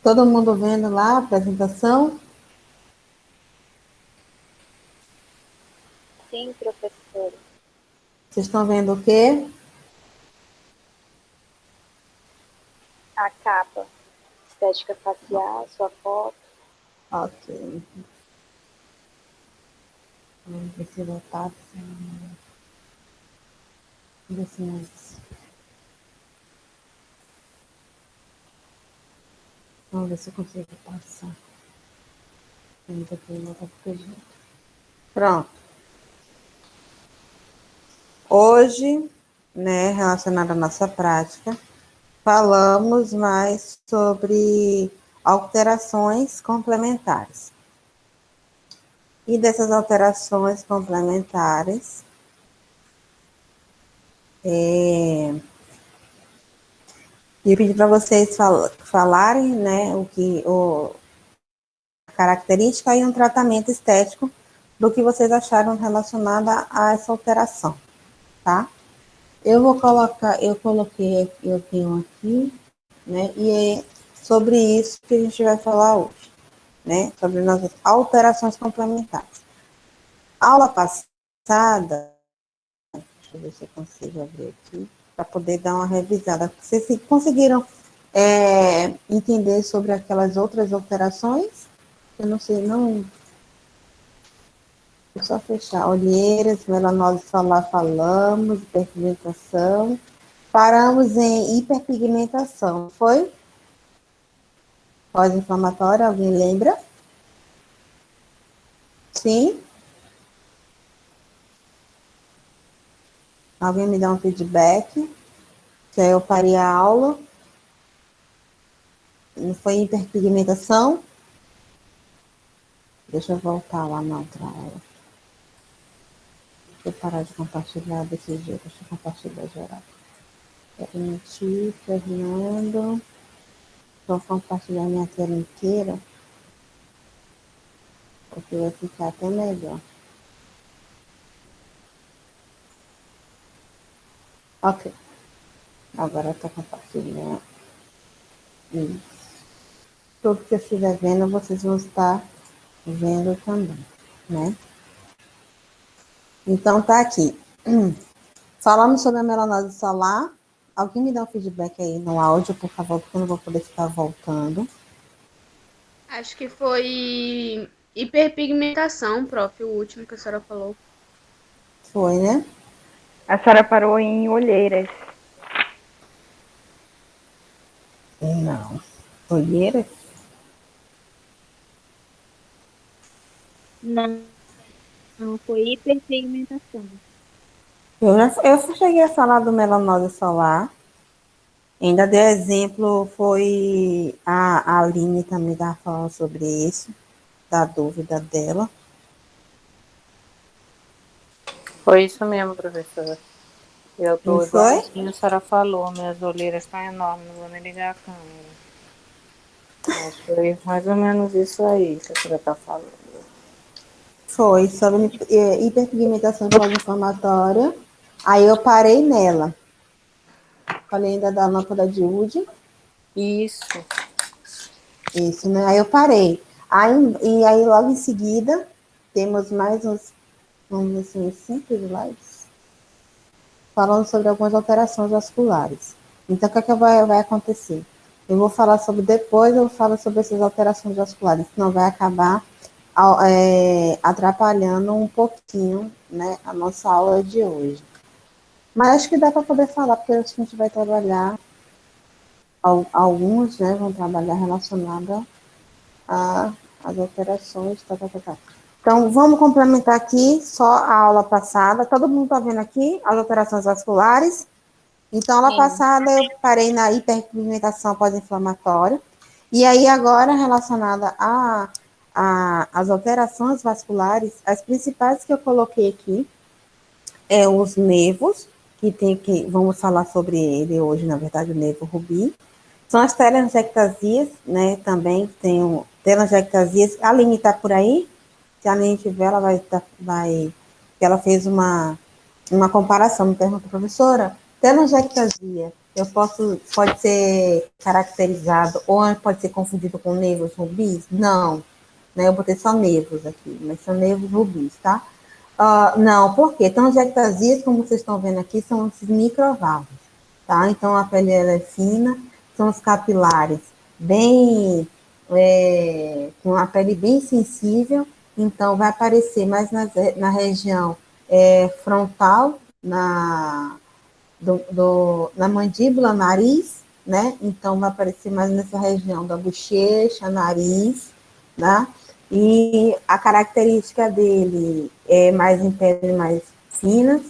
Todo mundo vendo lá a apresentação? Sim, professora. Vocês estão vendo o quê? A capa. Estética facial, sua foto. Ok. Vamos ver se vai passar. Vamos ver se nós... Vamos ver se eu consigo passar. Ainda tem uma qualquer jeito. Pronto. Hoje, né, relacionado à nossa prática, falamos mais sobre alterações complementares. E dessas alterações complementares, eu pedi para vocês falarem, né, a característica e um tratamento estético do que vocês acharam relacionado a essa alteração, tá? Eu coloquei, eu tenho aqui, né, e é sobre isso que a gente vai falar hoje, né, sobre nossas alterações complementares. Aula passada, deixa eu ver se eu consigo abrir aqui, para poder dar uma revisada. Vocês conseguiram entender sobre aquelas outras alterações? Eu não sei, não. É só fechar. Olheiras, melanose solar falamos, hiperpigmentação. Paramos em hiperpigmentação, foi? Pós-inflamatória, alguém lembra? Sim? Alguém me dá um feedback? Que aí eu parei a aula. Não foi hiperpigmentação? Deixa eu voltar lá na outra aula. Deixa eu parar de compartilhar desse jeito. Deixa eu compartilhar geral. Permitir, Fernando. Vou compartilhar minha tela inteira, porque vai ficar até melhor. Ok. Agora estou compartilhando. Isso. Tudo que eu estiver vendo, vocês vão estar vendo também, né? Então, tá aqui. Falamos sobre a melanose solar. Alguém me dá um feedback aí no áudio, por favor, porque eu não vou poder ficar voltando. Acho que foi hiperpigmentação, prof, o último que a senhora falou. Foi, né? A senhora parou em olheiras. Não. Olheira? Não, foi hiperpigmentação. Eu cheguei a falar do melanose solar. Ainda dei exemplo, foi a Aline também estava falando sobre isso, da dúvida dela. Foi isso mesmo, professora. Eu Não tô foi? igualzinho a senhora falou, minhas olheiras estão enormes, não vou nem ligar a câmera. Mas foi mais ou menos isso aí que a senhora está falando. Foi, sobre hiperpigmentação pós-inflamatória. Aí eu parei nela. Falei ainda da lâmpada de Wood. Isso. Isso, né? Aí eu parei. E aí, logo em seguida, temos mais uns, vamos dizer assim, 5 slides, falando sobre algumas alterações vasculares. Então, o que, é que vai acontecer? Eu vou falar sobre depois, eu falo sobre essas alterações vasculares, senão vai acabar atrapalhando um pouquinho, né, a nossa aula de hoje. Mas acho que dá para poder falar, porque a gente vai trabalhar, alguns, né, vão trabalhar relacionada às alterações, tá. Então, vamos complementar aqui só a aula passada. Todo mundo está vendo aqui as alterações vasculares? Então, aula passada eu parei na hiperpigmentação pós-inflamatória. E aí, agora, relacionada às alterações vasculares, as principais que eu coloquei aqui os nervos, vamos falar sobre ele hoje, na verdade, o nervo rubi. São as telangiectasias, né, também tem telangiectasias. A Aline está por aí? Se a Aline tiver, ela ela fez uma comparação, me pergunta, professora, Telangiectasia, pode ser caracterizado ou pode ser confundido com nervos rubis? Não, né? Eu botei só nervos aqui, mas são nervos rubis, tá? Não, por quê? Telangiectasias, como vocês estão vendo aqui, são esses microvasos, tá? Então, a pele ela é fina, são os capilares bem, com a pele bem sensível, então vai aparecer mais na região frontal, na mandíbula, nariz, né? Então, vai aparecer mais nessa região da bochecha, nariz, né? E a característica dele é mais em pele mais finas,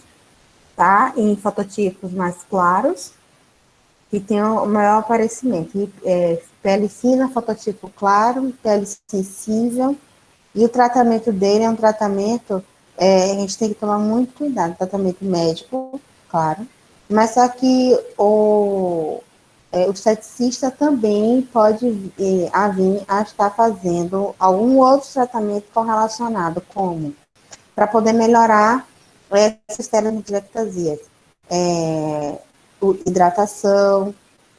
tá? Em fototipos mais claros, que tem o maior aparecimento. Pele fina, fototipo claro, pele sensível, e o tratamento dele é um tratamento, a gente tem que tomar muito cuidado, tratamento médico, claro, mas só que o esteticista também pode vir a estar fazendo algum outro tratamento correlacionado, como para poder melhorar essas telangiectasias. Hidratação,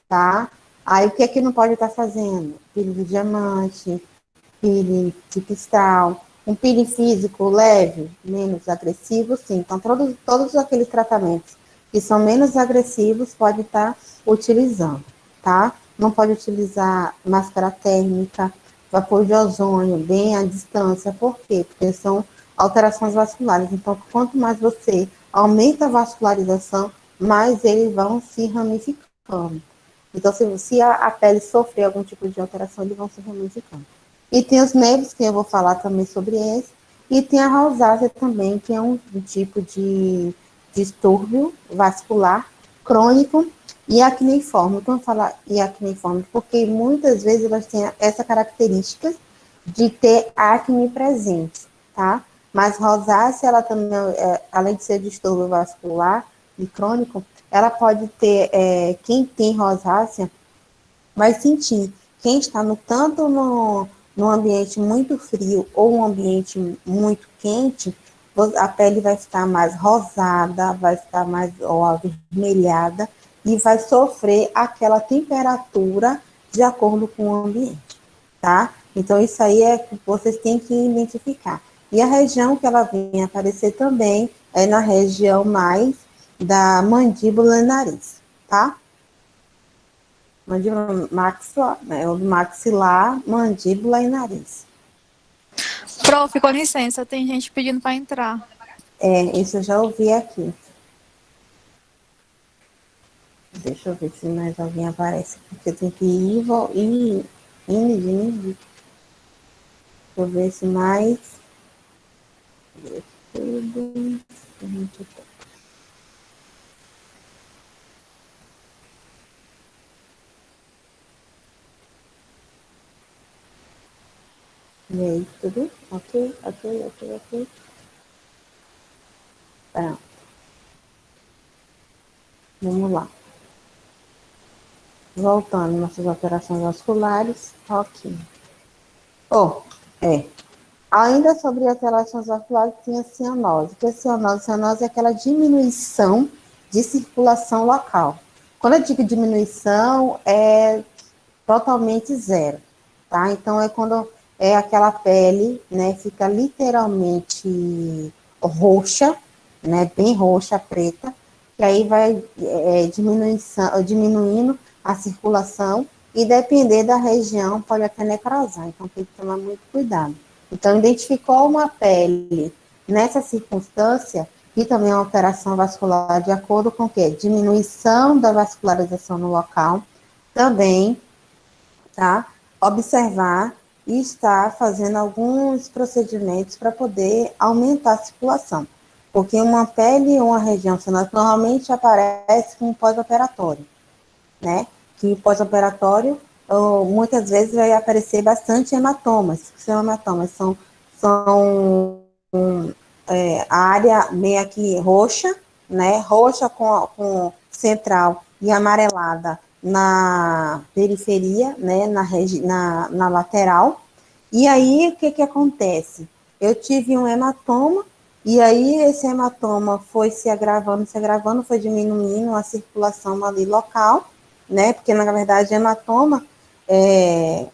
tá? Aí o que é que não pode estar fazendo? Peeling de diamante, peeling de cristal, um peeling físico leve, menos agressivo, sim. Então, todos aqueles tratamentos que são menos agressivos pode estar utilizando, tá? Não pode utilizar máscara térmica, vapor de ozônio, bem à distância. Por quê? Porque são alterações vasculares. Então, quanto mais você aumenta a vascularização, mais eles vão se ramificando. Então, se a pele sofrer algum tipo de alteração, eles vão se ramificando. E tem os nervos, que eu vou falar também sobre esse, e tem a rosácea também, que é um tipo de distúrbio vascular crônico e acneiforme. Então, eu falo acneiforme porque muitas vezes elas têm essa característica de ter acne presente, tá? Mas rosácea, ela também, além de ser distúrbio vascular e crônico, ela pode ter, quem tem rosácea vai sentir, quem está tanto no ambiente muito frio ou um ambiente muito quente, a pele vai ficar mais rosada, vai ficar mais avermelhada e vai sofrer aquela temperatura de acordo com o ambiente, tá? Então, isso aí é que vocês têm que identificar. E a região que ela vem aparecer também é na região mais da mandíbula e nariz, tá? Mandíbula maxilar, né? O maxilar, mandíbula e nariz. Prof, com licença, tem gente pedindo para entrar. Isso eu já ouvi aqui. Deixa eu ver se mais alguém aparece, porque tem que ir e ir. Deixa eu ver se mais. Tudo. E aí, tudo? Ok. Pronto. Vamos lá. Voltando nossas alterações vasculares. Ok. Ainda sobre alterações vasculares, tem a cianose. O que é cianose? Cianose é aquela diminuição de circulação local. Quando eu digo diminuição, é totalmente zero, tá? Então, é quando aquela pele, né, fica literalmente roxa, né, bem roxa, preta, que aí vai diminuindo a circulação e depender da região, pode até necrosar, então tem que tomar muito cuidado. Então, identificou uma pele nessa circunstância, e também a alteração vascular, de acordo com o quê? Diminuição da vascularização no local, também, tá? Observar e estar fazendo alguns procedimentos para poder aumentar a circulação. Porque uma pele ou uma região cianosa normalmente aparece com pós-operatório, né? Que pós-operatório, muitas vezes vai aparecer bastante hematomas. O que são hematomas? São a área meio aqui roxa, né? Roxa com central e amarelada na periferia, né? Na lateral. E aí, o que acontece? Eu tive um hematoma, E aí esse hematoma foi se agravando, foi diminuindo a circulação ali local, né? Porque na verdade hematoma é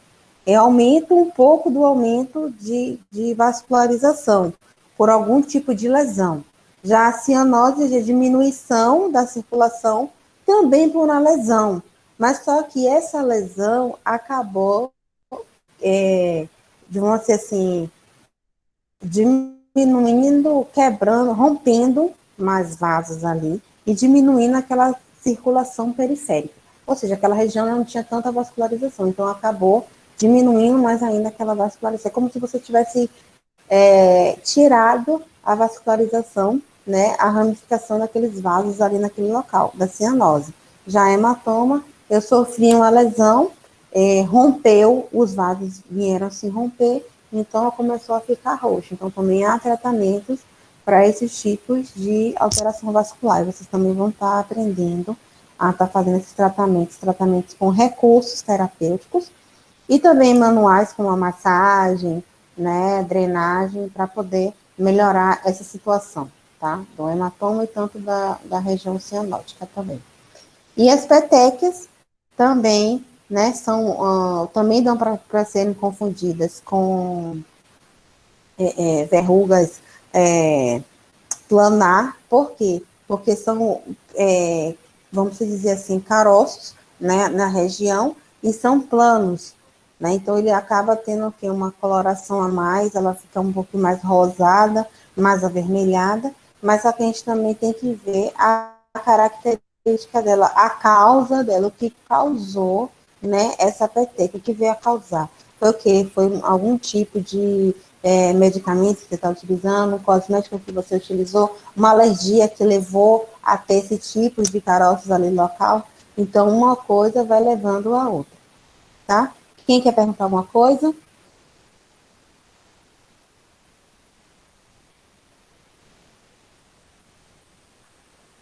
aumento um pouco do aumento de vascularização por algum tipo de lesão. Já a cianose é diminuição da circulação também por uma lesão, mas só que essa lesão acabou, vamos dizer assim, diminuindo, quebrando, rompendo mais vasos ali e diminuindo aquela circulação periférica. Ou seja, aquela região não tinha tanta vascularização, então acabou diminuindo mais ainda aquela vascularização. É como se você tivesse tirado a vascularização, né, a ramificação daqueles vasos ali naquele local, da cianose. Já a hematoma, eu sofri uma lesão, rompeu, os vasos vieram se romper, então ela começou a ficar roxa. Então também há tratamentos para esses tipos de alteração vascular. Vocês também vão estar aprendendo a estar fazendo esses tratamentos com recursos terapêuticos, e também manuais como a massagem, né, drenagem, para poder melhorar essa situação, tá? Do hematoma e tanto da região cianótica também. E as petequias também, né, também dão para serem confundidas com verrugas planar. Por quê? Porque são, vamos dizer assim, caroços, né, na região, e são planos, né? Então ele acaba tendo uma coloração a mais, ela fica um pouco mais rosada, mais avermelhada, mas só que a gente também tem que ver a característica dela, a causa dela, o que causou, né, essa peteca, o que veio a causar. Foi o quê? Foi algum tipo de medicamento que você está utilizando, um cosmético que você utilizou, uma alergia que levou a ter esse tipo de caroços ali local. Então, uma coisa vai levando a outra, tá? Quem quer perguntar alguma coisa?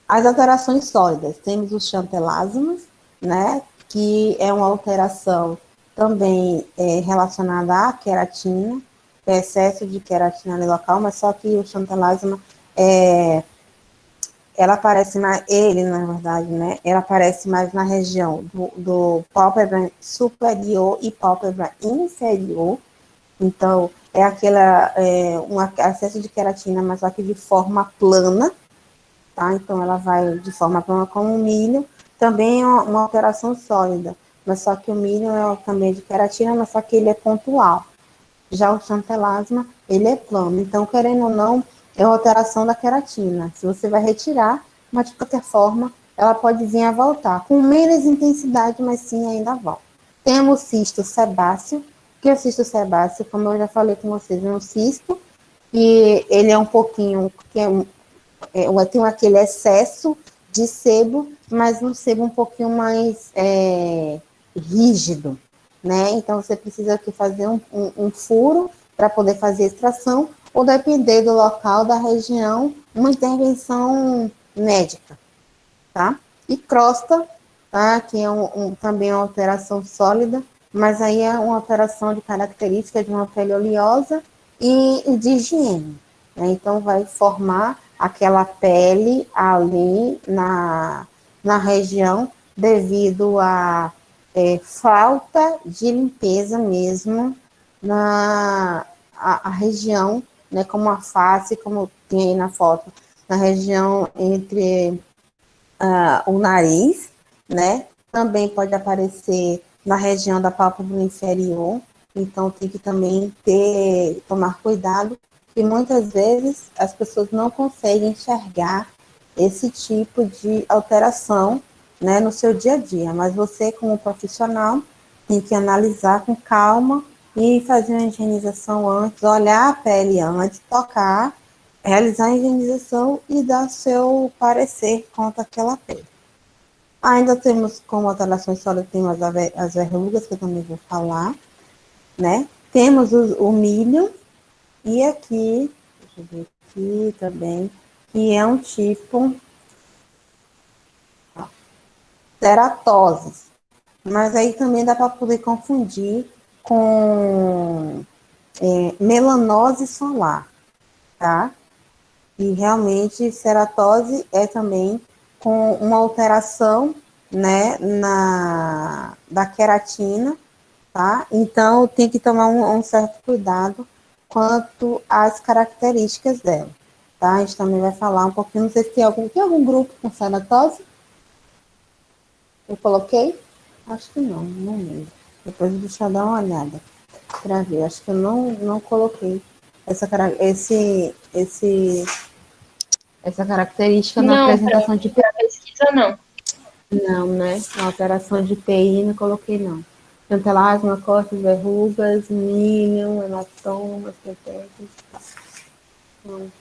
As alterações sólidas, temos os xantelasmas, né, que é uma alteração também relacionada à queratina, excesso de queratina ali local, mas só que o xantelasma ela aparece mais, ele, na verdade, né, ela aparece mais na região do pálpebra superior e pálpebra inferior. Então, um excesso de queratina, mas só que de forma plana, tá? Então, ela vai de forma plana como o milho, também é uma alteração sólida, mas só que o milho também de queratina, mas só que ele é pontual. Já o xantelasma, ele é plano. Então, querendo ou não, é uma alteração da queratina. Se você vai retirar, mas de qualquer forma, ela pode vir a voltar, com menos intensidade, mas sim ainda volta. Temos o cisto sebáceo, que o cisto sebáceo, como eu já falei com vocês, é um cisto, e ele é um pouquinho, tem aquele excesso de sebo, mas um sebo um pouquinho mais rígido, né? Então, você precisa aqui fazer um furo para poder fazer a extração, ou depender do local, da região, uma intervenção médica, tá? E crosta, tá? Que é também uma alteração sólida, mas aí é uma alteração de característica de uma pele oleosa e de higiene, né? Então, vai formar aquela pele ali na região devido a falta de limpeza mesmo a região, né, como a face, como tem aí na foto, na região entre o nariz, né, também pode aparecer na região da pálpebra inferior, então tem que também tomar cuidado, e muitas vezes as pessoas não conseguem enxergar esse tipo de alteração, né, no seu dia a dia, mas você, como profissional, tem que analisar com calma e fazer uma higienização antes, olhar a pele antes, tocar, realizar a higienização e dar seu parecer quanto àquela pele. Ainda temos, como alterações sólidas, temos as verrugas, que eu também vou falar, né? Temos o milho, e aqui, deixa eu ver aqui também, que é um tipo ceratoses, mas aí também dá para poder confundir com melanose solar, tá? E realmente ceratose é também com uma alteração, né, da queratina, tá? Então tem que tomar um certo cuidado quanto às características dela, tá? A gente também vai falar um pouquinho, não sei se tem algum grupo com ceratose? Eu coloquei? Acho que não lembro. Depois deixa eu dar uma olhada para ver. Acho que eu não coloquei essa característica na Não, apresentação de prof, pra pesquisa não. não, né? Na alteração de PI não coloquei, não. Pantelasma, cortes, verrugas, mínimo, hematomas, petetes, tá. Não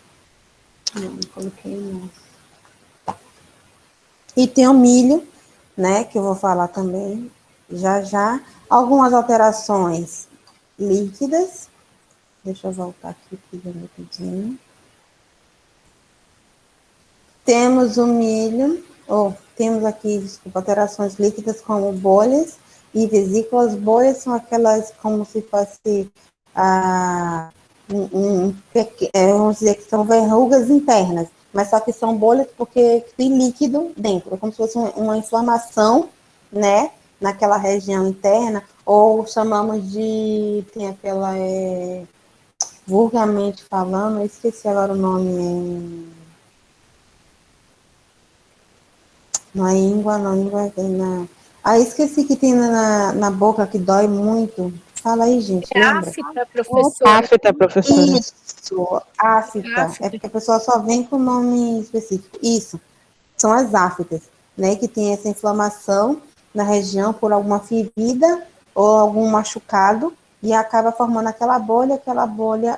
coloquei, não. E tem o milho, né, que eu vou falar também, já já. Algumas alterações líquidas. Deixa eu voltar aqui, rapidinho. Temos o milho, temos aqui, desculpa, alterações líquidas como bolhas e vesículas. Bolhas são aquelas como se fosse vamos dizer que são verrugas internas, mas só que são bolhas porque tem líquido dentro, é como se fosse uma inflamação, né, naquela região interna, ou chamamos de, tem aquela, vulgarmente falando, eu esqueci agora o nome, na língua, esqueci que tem na boca que dói muito. Fala aí, gente, lembra? Afta, professora. Afta, professora. Isso, afta. É porque a pessoa só vem com o nome específico. Isso, são as aftas, né? Que tem essa inflamação na região por alguma ferida ou algum machucado e acaba formando aquela bolha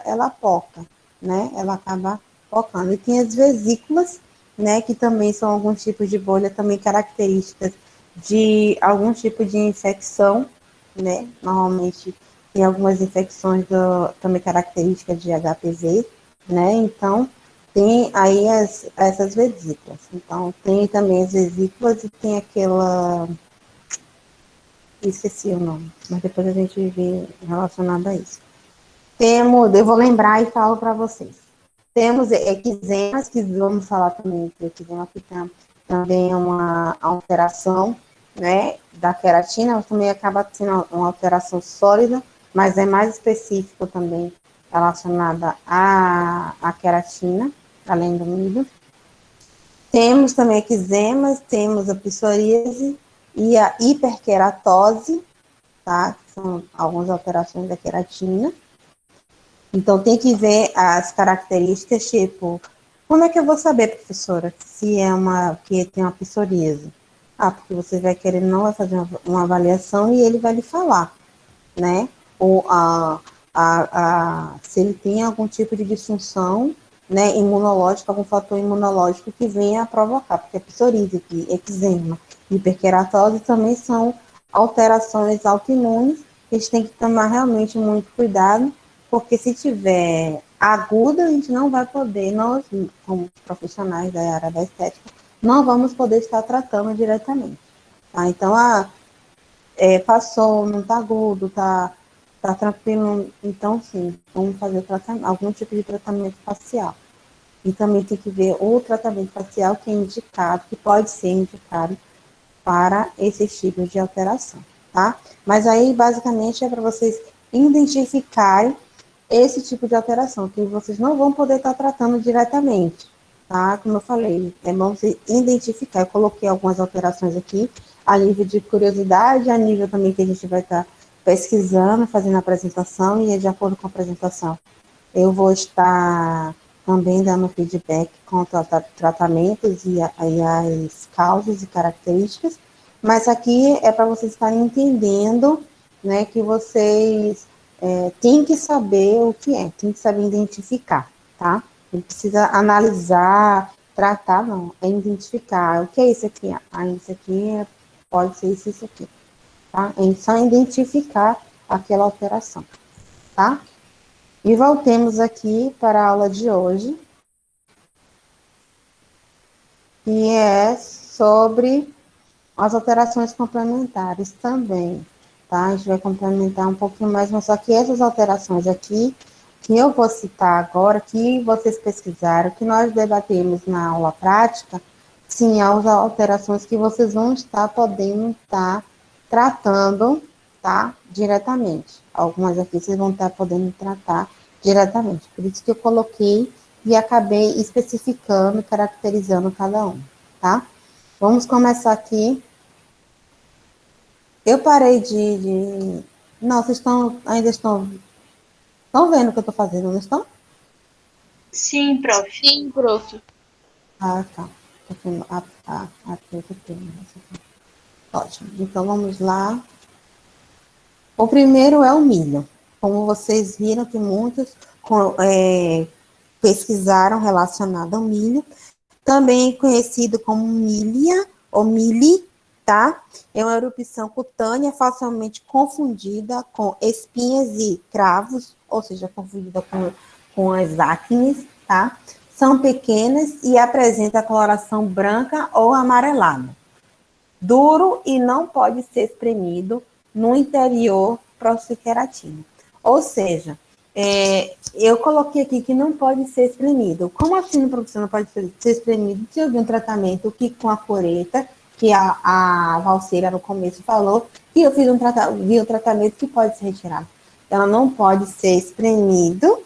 ela poca, né? Ela acaba pocando. E tem as vesículas, né? Que também são alguns tipos de bolha, também características de algum tipo de infecção, né? Normalmente tem algumas infecções também características de HPV, né? Então, tem aí essas vesículas. Então, tem também as vesículas e tem aquela. Esqueci o nome, mas depois a gente vê relacionado a isso. Eu vou lembrar e falo para vocês. Temos eczemas, que vamos falar também que o eczema que também é uma alteração, né, da queratina, mas também acaba sendo uma alteração sólida, mas é mais específico também relacionada à queratina, além do milho. Temos também eczemas, temos a psoríase e a hiperqueratose, tá? Que são algumas alterações da queratina. Então, tem que ver as características, tipo, como é que eu vou saber, professora, se é que tem uma psoríase? Porque você vai querer, não vai fazer uma avaliação e ele vai lhe falar, né? Ou se ele tem algum tipo de disfunção, né, imunológica, algum fator imunológico que venha a provocar, porque a psoríase, eczema, hiperqueratose também são alterações autoimunes, que a gente tem que tomar realmente muito cuidado, porque se tiver aguda, a gente não vai poder, nós, como profissionais da área da estética, não vamos poder estar tratando diretamente. Tá? Então, passou, não está agudo, tá tranquilo, então sim, vamos fazer algum tipo de tratamento facial. E também tem que ver o tratamento facial que é indicado, que pode ser indicado para esses tipos de alteração, tá? Mas aí, basicamente, é para vocês identificarem esse tipo de alteração, que vocês não vão poder estar tratando diretamente, tá? Como eu falei, é bom você identificar. Eu coloquei algumas alterações aqui, a nível de curiosidade, a nível também que a gente vai estar pesquisando, fazendo a apresentação, e de acordo com a apresentação, eu vou estar também dando feedback quanto a tratamentos e as causas e características, mas aqui é para vocês estarem entendendo, né, que vocês têm que saber o que é, tem que saber identificar, tá? Não precisa analisar, tratar, não, é identificar. O que é isso aqui? Isso aqui pode ser isso aqui, tá? É só identificar aquela alteração, tá? E voltemos aqui para a aula de hoje, que é sobre as alterações complementares também, tá? A gente vai complementar um pouquinho mais, mas só que essas alterações aqui, que eu vou citar agora, que vocês pesquisaram, que nós debatemos na aula prática, sim, as alterações que vocês vão estar podendo estar tratando, tá, diretamente. Algumas aqui vocês vão estar podendo tratar diretamente. Por isso que eu coloquei e acabei especificando, caracterizando cada um, tá? Vamos começar aqui. Eu parei Não, vocês ainda estão vendo o que eu estou fazendo, não estão? Sim, prof. Sim, prof. Ah, tá. Ótimo. Então, vamos lá. O primeiro é o milho. Como vocês viram que muitos pesquisaram relacionado ao milho, também conhecido como milha ou mili, tá? É uma erupção cutânea facilmente confundida com espinhas e cravos, ou seja, confundida com as acnes, tá? São pequenas e apresentam coloração branca ou amarelada. Duro e não pode ser espremido no interior proxiqueratina. Ou seja, eu coloquei aqui que não pode ser espremido. Como assim, professor, não pode ser espremido? Se eu vi um tratamento que com a coreta, que a Valceira no começo falou, que eu vi um tratamento que pode ser retirado. Ela não pode ser espremido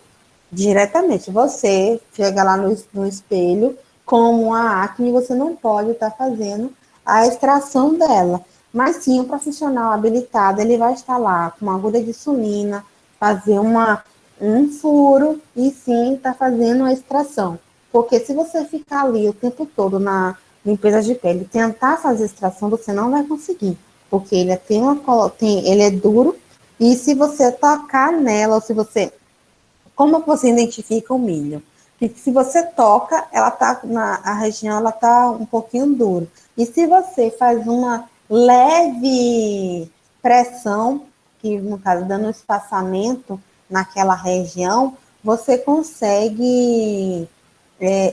diretamente. Você chega lá no espelho com uma acne, você não pode estar fazendo a extração dela. Mas sim, um profissional habilitado, ele vai estar lá com uma agulha de insulina, fazer um furo e sim estar fazendo a extração. Porque se você ficar ali o tempo todo na limpeza de pele, tentar fazer a extração, você não vai conseguir. Porque ele é duro e se você tocar nela, ou se você como você identifica o milho? Que se você toca, ela tá a região ela tá um pouquinho dura. E se você faz uma leve pressão, que no caso dando um espaçamento naquela região, você consegue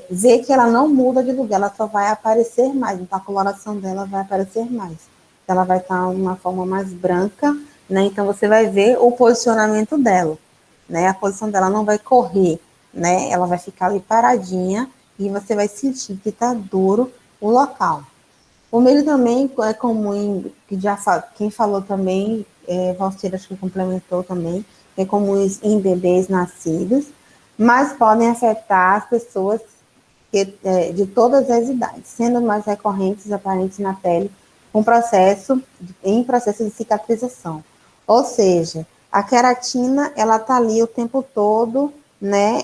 ver que ela não muda de lugar, ela só vai aparecer mais, então a coloração dela vai aparecer mais. Ela vai estar uma forma mais branca, né? Então você vai ver o posicionamento dela, né? A posição dela não vai correr, né? Ela vai ficar ali paradinha e você vai sentir que está duro o local. O milho também é comum, quem falou também, Valcir, acho que complementou também, é comum em bebês nascidos, mas podem afetar as pessoas de todas as idades, sendo mais recorrentes aparentes na pele em processo de cicatrização. Ou seja, a queratina, ela está ali o tempo todo, né,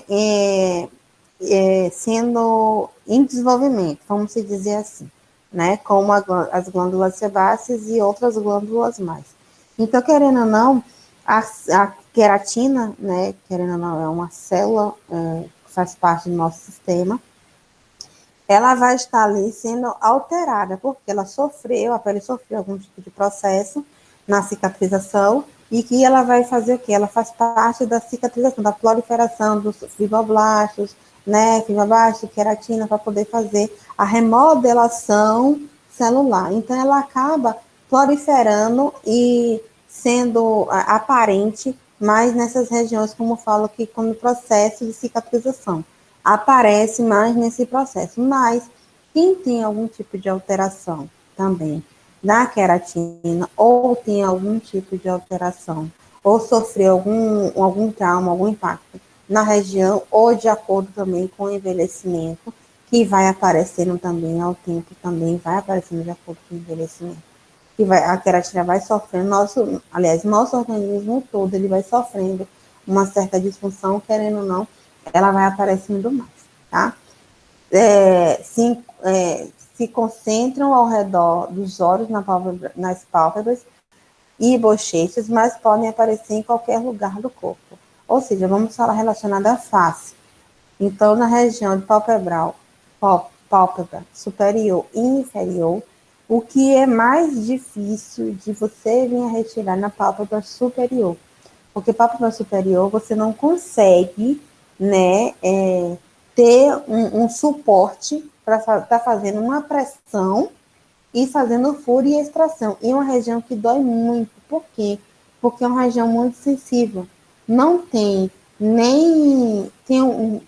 sendo em desenvolvimento, vamos dizer assim, né, como as glândulas sebáceas e outras glândulas mais. Então, querendo ou não, a queratina, né, querendo ou não, é uma célula que faz parte do nosso sistema, ela vai estar ali sendo alterada, porque a pele sofreu algum tipo de processo na cicatrização, e que ela vai fazer o quê? Ela faz parte da cicatrização, da proliferação dos fibroblastos, né, fibroblastos, queratina, para poder fazer a remodelação celular. Então, ela acaba proliferando e sendo aparente mais nessas regiões, como eu falo aqui, como processo de cicatrização aparece mais nesse processo. Mas quem tem algum tipo de alteração também na queratina, ou tem algum tipo de alteração, ou sofreu algum trauma, algum impacto na região, ou de acordo também com o envelhecimento, que vai aparecendo também ao tempo, também vai aparecendo de acordo com o envelhecimento. A queratina vai sofrendo, nosso organismo todo, ele vai sofrendo uma certa disfunção, querendo ou não, ela vai aparecendo mais, tá? Se concentram ao redor dos olhos, nas pálpebras e bochechas, mas podem aparecer em qualquer lugar do corpo. Ou seja, vamos falar relacionado à face. Então, na região de pálpebra superior e inferior, o que é mais difícil de você vir a retirar na pálpebra superior. Porque pálpebra superior você não consegue, né, ter um suporte para estar fazendo uma pressão e fazendo furo e extração. E uma região que dói muito. Por quê? Porque é uma região muito sensível. Não tem nem tem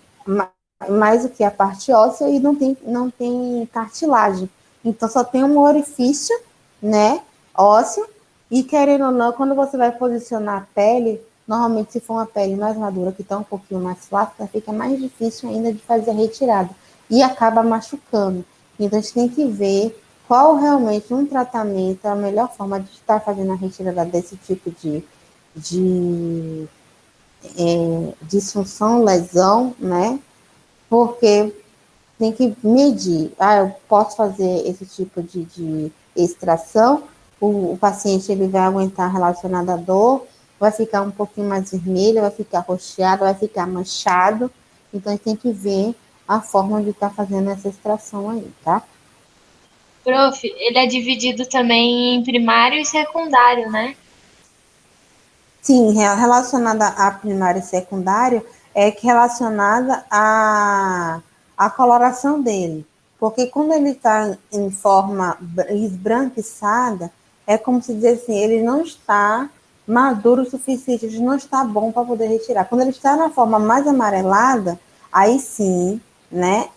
mais do que a parte óssea e não tem cartilagem. Então, só tem um orifício, né, ósseo, e querendo ou não, quando você vai posicionar a pele, normalmente se for uma pele mais madura, que está um pouquinho mais flácida, fica mais difícil ainda de fazer a retirada, e acaba machucando. Então, a gente tem que ver qual realmente um tratamento é a melhor forma de estar fazendo a retirada desse tipo de disfunção, lesão, né? Porque tem que medir. Eu posso fazer esse tipo de extração, o paciente ele vai aguentar relacionado à dor, vai ficar um pouquinho mais vermelho, vai ficar roxeado, vai ficar manchado. Então, a gente tem que ver a forma de estar fazendo essa extração aí, tá? Prof, ele é dividido também em primário e secundário, né? Sim, relacionada a primário e secundário, é que relacionada à coloração dele. Porque quando ele está em forma esbranquiçada, é como se dizer assim, ele não está maduro o suficiente, ele não está bom para poder retirar. Quando ele está na forma mais amarelada, aí sim, né,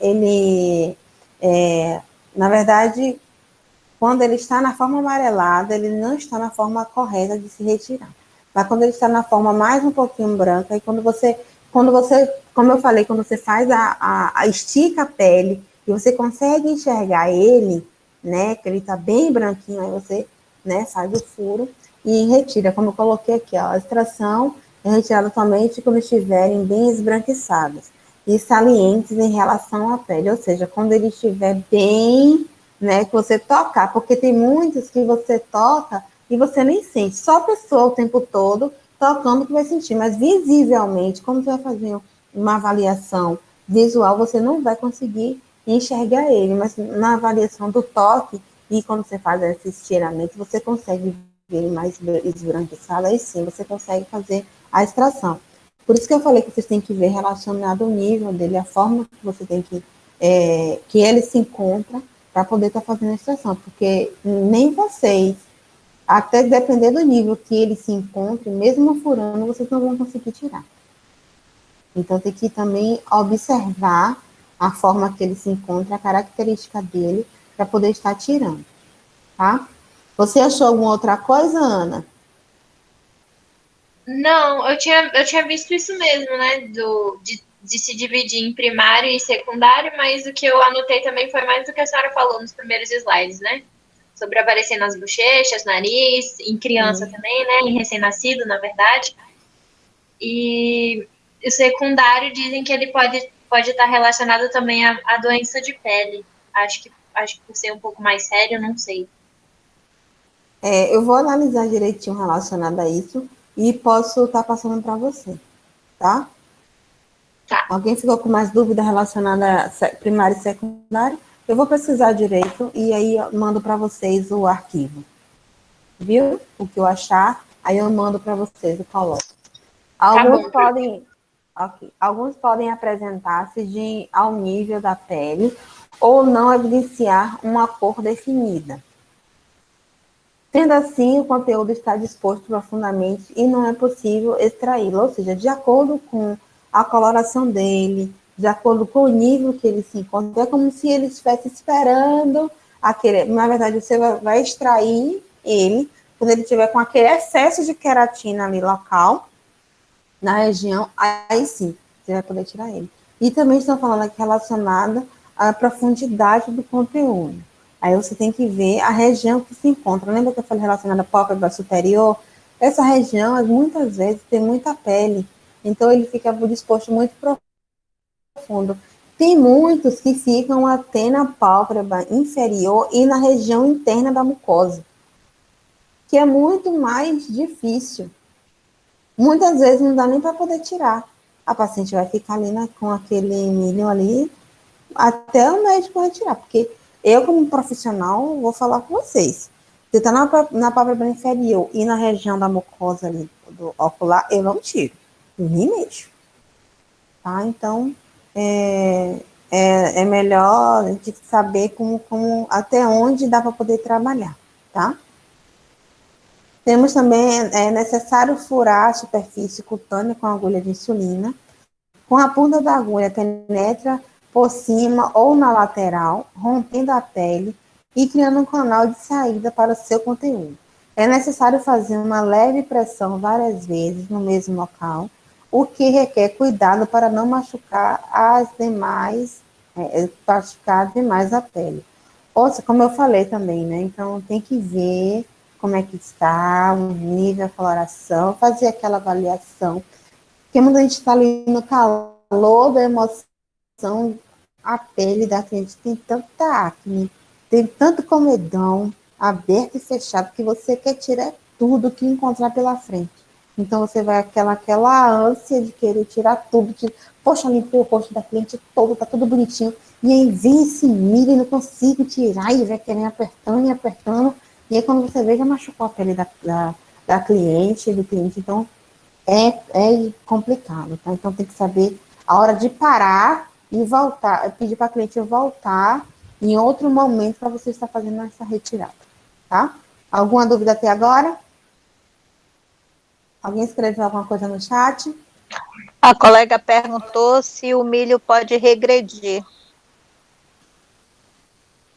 na verdade, quando ele está na forma amarelada, ele não está na forma correta de se retirar. Mas quando ele está na forma mais um pouquinho branca, e quando você, como eu falei, quando você faz a estica a pele e você consegue enxergar ele, né, que ele está bem branquinho, aí você, né, faz o furo e retira, como eu coloquei aqui, ó, a extração é retirada somente quando estiverem bem esbranquiçadas e salientes em relação à pele, ou seja, quando ele estiver bem, né, que você tocar, porque tem muitos que você toca e você nem sente, só a pessoa o tempo todo tocando que vai sentir, mas visivelmente, como você vai fazer uma avaliação visual, você não vai conseguir enxergar ele, mas na avaliação do toque e quando você faz esse estiramento, você consegue ver ele mais esbranquiçado, aí sim você consegue fazer a extração. Por isso que eu falei que vocês têm que ver relacionado ao nível dele, a forma que você tem que ele se encontra para poder estar fazendo a extração, porque nem vocês, até depender do nível que ele se encontre, mesmo furando, vocês não vão conseguir tirar. Então, tem que também observar a forma que ele se encontra, a característica dele, para poder estar tirando, tá? Você achou alguma outra coisa, Ana? Não, eu tinha visto isso mesmo, né? De se dividir em primário e secundário, mas o que eu anotei também foi mais do que a senhora falou nos primeiros slides, né? Sobre aparecer nas bochechas, nariz, em criança também, né? Em recém-nascido, na verdade. E o secundário dizem que ele pode estar relacionado também à doença de pele. Acho que por ser um pouco mais sério, não sei. Eu vou analisar direitinho relacionado a isso e posso estar passando para você, tá? Tá. Alguém ficou com mais dúvida relacionada a primário e secundário? Eu vou pesquisar direito e aí eu mando para vocês o arquivo. Viu? O que eu achar, aí eu mando para vocês e coloco. Tá Alguns bom. podem, alguns podem apresentar-se ao nível da pele ou não evidenciar uma cor definida. Sendo assim, o conteúdo está disposto profundamente e não é possível extraí-lo, ou seja, de acordo com a coloração dele, de acordo com o nível que ele se encontra, é como se ele estivesse esperando aquele. Na verdade, você vai extrair ele quando ele tiver com aquele excesso de queratina ali local, na região, aí sim, você vai poder tirar ele. E também estão falando aqui relacionada à profundidade do conteúdo. Aí você tem que ver a região que se encontra. Lembra que eu falei relacionada à pálpebra superior? Essa região, muitas vezes, tem muita pele. Então, ele fica disposto muito profundo. Tem muitos que ficam até na pálpebra inferior e na região interna da mucosa, que é muito mais difícil. Muitas vezes não dá nem para poder tirar. A paciente vai ficar ali com aquele milho ali até o médico retirar, porque eu, como profissional, vou falar com vocês. Se está na pálpebra inferior e na região da mucosa ali, do ocular, eu não tiro, nem mexo. Tá? Então, é melhor a gente saber até onde dá para poder trabalhar, tá? Temos também, é necessário furar a superfície cutânea com agulha de insulina. Com a ponta da agulha, penetra por cima ou na lateral, rompendo a pele e criando um canal de saída para o seu conteúdo. É necessário fazer uma leve pressão várias vezes no mesmo local, o que requer cuidado para não machucar machucar demais a pele. Ouça, como eu falei também, né? Então tem que ver como é que está, o nível, a coloração, fazer aquela avaliação. Porque quando a gente está ali no calor da emoção, a pele da cliente tem tanta acne, tem tanto comedão aberto e fechado, que você quer tirar tudo que encontrar pela frente. Então você vai aquela ânsia de querer tirar tudo, poxa, limpou o rosto da cliente todo, tá tudo bonitinho, e aí vem esse milho e não consigo tirar, e vai querendo apertando e apertando, e aí quando você vê, já machucou a pele da cliente, do cliente. Então é complicado, tá? Então tem que saber a hora de parar e voltar, pedir para a cliente voltar em outro momento para você estar fazendo essa retirada, tá? Alguma dúvida até agora? Alguém escreveu alguma coisa no chat? A colega perguntou se o milho pode regredir.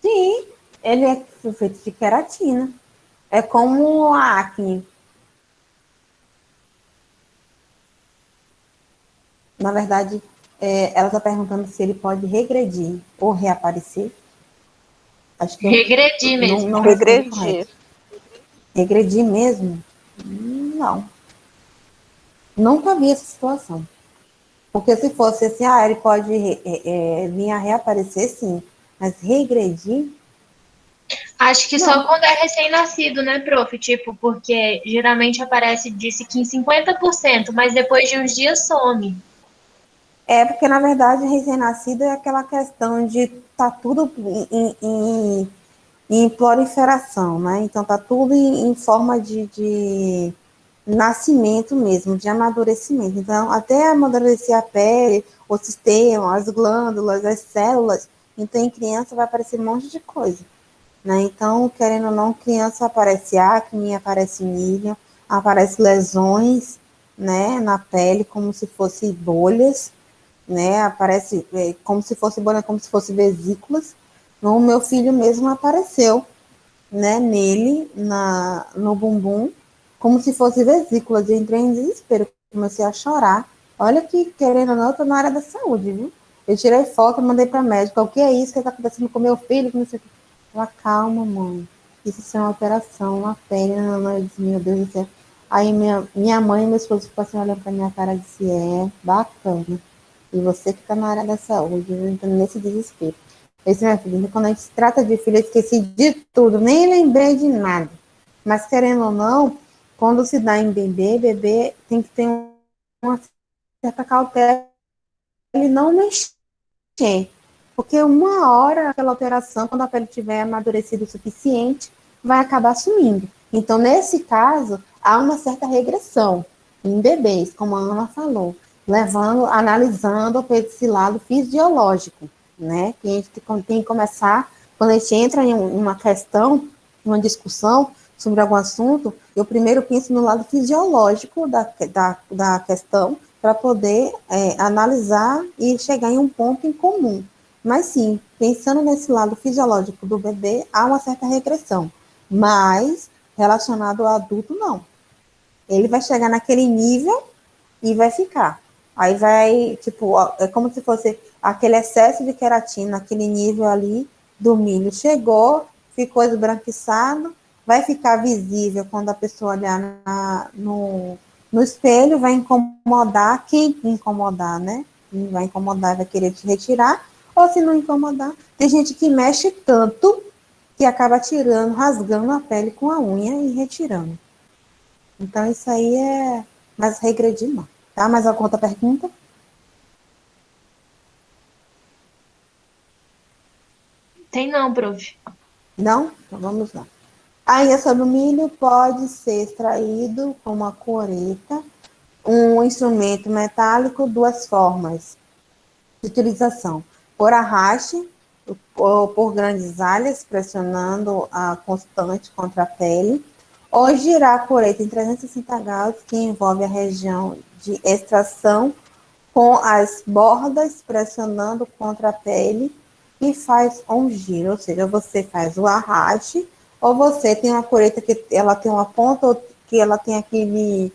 Sim, ele é feito de queratina. É como a acne. Na verdade, ela está perguntando se ele pode regredir ou reaparecer. Acho que eu Regredir mesmo. não respondi Regredir. correto. Regredir mesmo? Não. Nunca vi essa situação. Porque se fosse assim, ele pode vir a reaparecer, sim. Mas regredir? Acho que Não. só quando é recém-nascido, né, prof? Tipo, porque geralmente aparece, disse que em 50%, mas depois de uns dias some. É porque, na verdade, recém-nascido é aquela questão de tá tudo em proliferação, né? Então tá tudo em forma de nascimento mesmo, de amadurecimento. Então, até amadurecer a pele, o sistema, as glândulas, as células, então em criança vai aparecer um monte de coisa, né? Então, querendo ou não, criança aparece acne, aparece milho, aparece lesões, né, na pele, como se fossem bolhas, né? Aparece como se fosse bolha, como se fosse vesículas. O meu filho mesmo apareceu, né, nele, no bumbum, como se fosse vesículas. Eu entrei em desespero, comecei a chorar. Olha que, querendo ou não, eu tô na área da saúde, viu? Eu tirei foto, mandei para médica. O que é isso que está acontecendo com meu filho? Que não sei o que. Ela, calma, mãe. Isso é uma operação, uma pele. Não, não. Eu disse, meu Deus do céu. Aí minha mãe e meu esposo ficou assim, olhando para minha cara e disse, bacana. E você que está na área da saúde, viu? Então, nesse desespero. Esse minha filha, quando a gente se trata de filho, eu esqueci de tudo, nem lembrei de nada. Mas, querendo ou não, quando se dá em bebê tem que ter uma certa cautela e não mexer. Porque uma hora aquela alteração, quando a pele tiver amadurecido o suficiente, vai acabar sumindo. Então, nesse caso, há uma certa regressão em bebês, como a Ana falou, analisando esse lado fisiológico, né? Que a gente tem que começar, quando a gente entra em uma questão, uma discussão sobre algum assunto, eu primeiro penso no lado fisiológico da questão, para poder analisar e chegar em um ponto em comum. Mas sim, pensando nesse lado fisiológico do bebê, há uma certa regressão. Mas, relacionado ao adulto, não. Ele vai chegar naquele nível e vai ficar. Aí vai, tipo, é como se fosse aquele excesso de queratina, aquele nível ali do milho. Chegou, ficou esbranquiçado, vai ficar visível quando a pessoa olhar no espelho, vai incomodar. Quem incomodar, né? Quem vai incomodar vai querer te retirar, ou se não incomodar, tem gente que mexe tanto que acaba tirando, rasgando a pele com a unha e retirando. Então, isso aí é mais regredir, não. Tá? Mais alguma outra pergunta? Tem não, prof. Não? Então, vamos lá. Ainda sobre o milho, pode ser extraído com uma coreta, um instrumento metálico, duas formas de utilização. Por arraste, ou por grandes alhas, pressionando a constante contra a pele, ou girar a colheita em 360 graus, que envolve a região de extração, com as bordas pressionando contra a pele e faz um giro, ou seja, você faz o arraste, ou você tem uma colheita que ela tem uma ponta, ou que ela tem aquele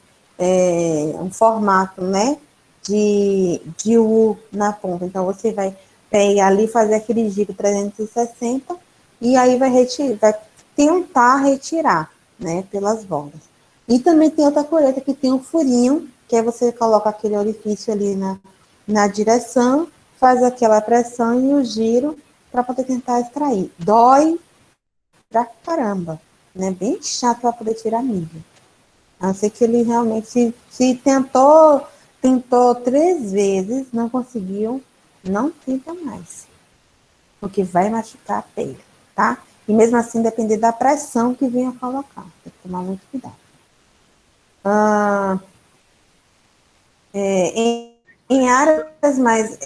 um formato, né, de U na ponta. Então, você vai pegar ali e fazer aquele giro 360 e aí vai tentar retirar, né, pelas bordas. E também tem outra colheita que tem um furinho, que aí você coloca aquele orifício ali na direção, faz aquela pressão e o giro para poder tentar extrair. Dói pra caramba, né? Bem chato para poder tirar milho. A não ser que ele realmente se tentou 3 vezes, não conseguiu, não tenta mais. Porque vai machucar a pele, tá? E mesmo assim, depender da pressão que venha colocar. Tem que tomar muito cuidado. Em áreas mais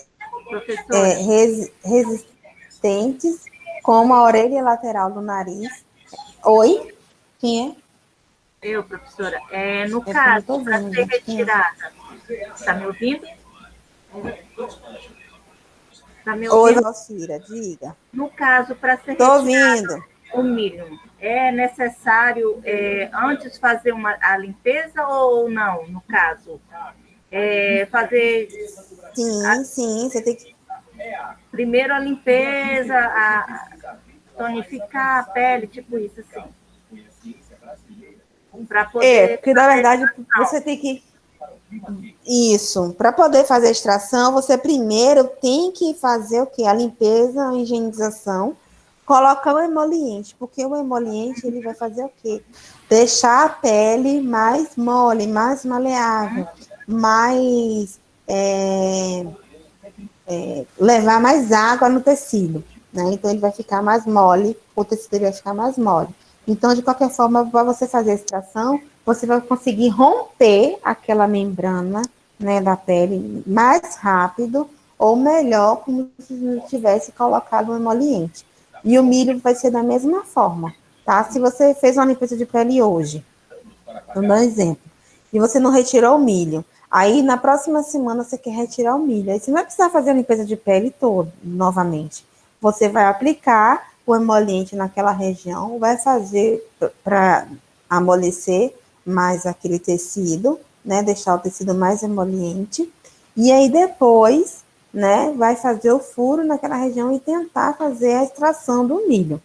resistentes, como a orelha lateral do nariz. Oi? Quem é? Eu, professora. No caso, para ser retirada. Está me ouvindo? Está me Oi, ouvindo? Valcira, diga. No caso, para ser Tô retirada ouvindo. o milho, é necessário antes fazer a limpeza ou não, no caso? Fazer Sim, você tem que... primeiro a limpeza, tonificar a pele, tipo isso, assim. Para poder... porque na verdade você tem que... Isso, para poder fazer a extração, você primeiro tem que fazer o quê? A limpeza, a higienização, colocar o emoliente, porque o emoliente ele vai fazer o quê? Deixar a pele mais mole, mais maleável, mais levar mais água no tecido, né? Então ele vai ficar mais mole, o tecido vai ficar mais mole. Então, de qualquer forma, para você fazer a extração, você vai conseguir romper aquela membrana, né, da pele mais rápido, ou melhor, como se não tivesse colocado um emoliente. E o milho vai ser da mesma forma, tá? Se você fez uma limpeza de pele hoje, vou dar um exemplo, e você não retirou o milho, aí na próxima semana você quer retirar o milho, aí você não vai precisar fazer a limpeza de pele toda, novamente. Você vai aplicar o emoliente naquela região, vai fazer para amolecer mais aquele tecido, né, deixar o tecido mais emoliente, e aí depois, né, vai fazer o furo naquela região e tentar fazer a extração do milho.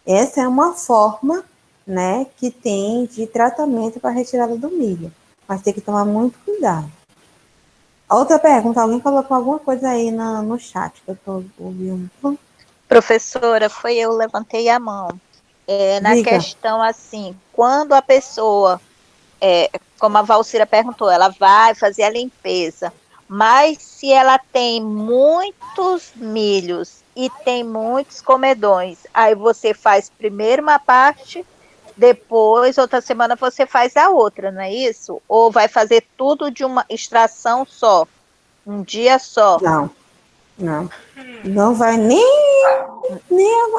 Essa é uma forma, né, que tem de tratamento para retirada do milho, mas tem que tomar muito cuidado. Outra pergunta, alguém colocou alguma coisa aí no chat que eu estou ouvindo? Professora, eu levantei a mão. Na Diga. questão assim, quando a pessoa, como a Valcira perguntou, ela vai fazer a limpeza, mas se ela tem muitos milhos e tem muitos comedões, aí você faz primeiro uma parte, depois, outra semana, você faz a outra, não é isso? Ou vai fazer tudo de uma extração só, um dia só? Não. Não vai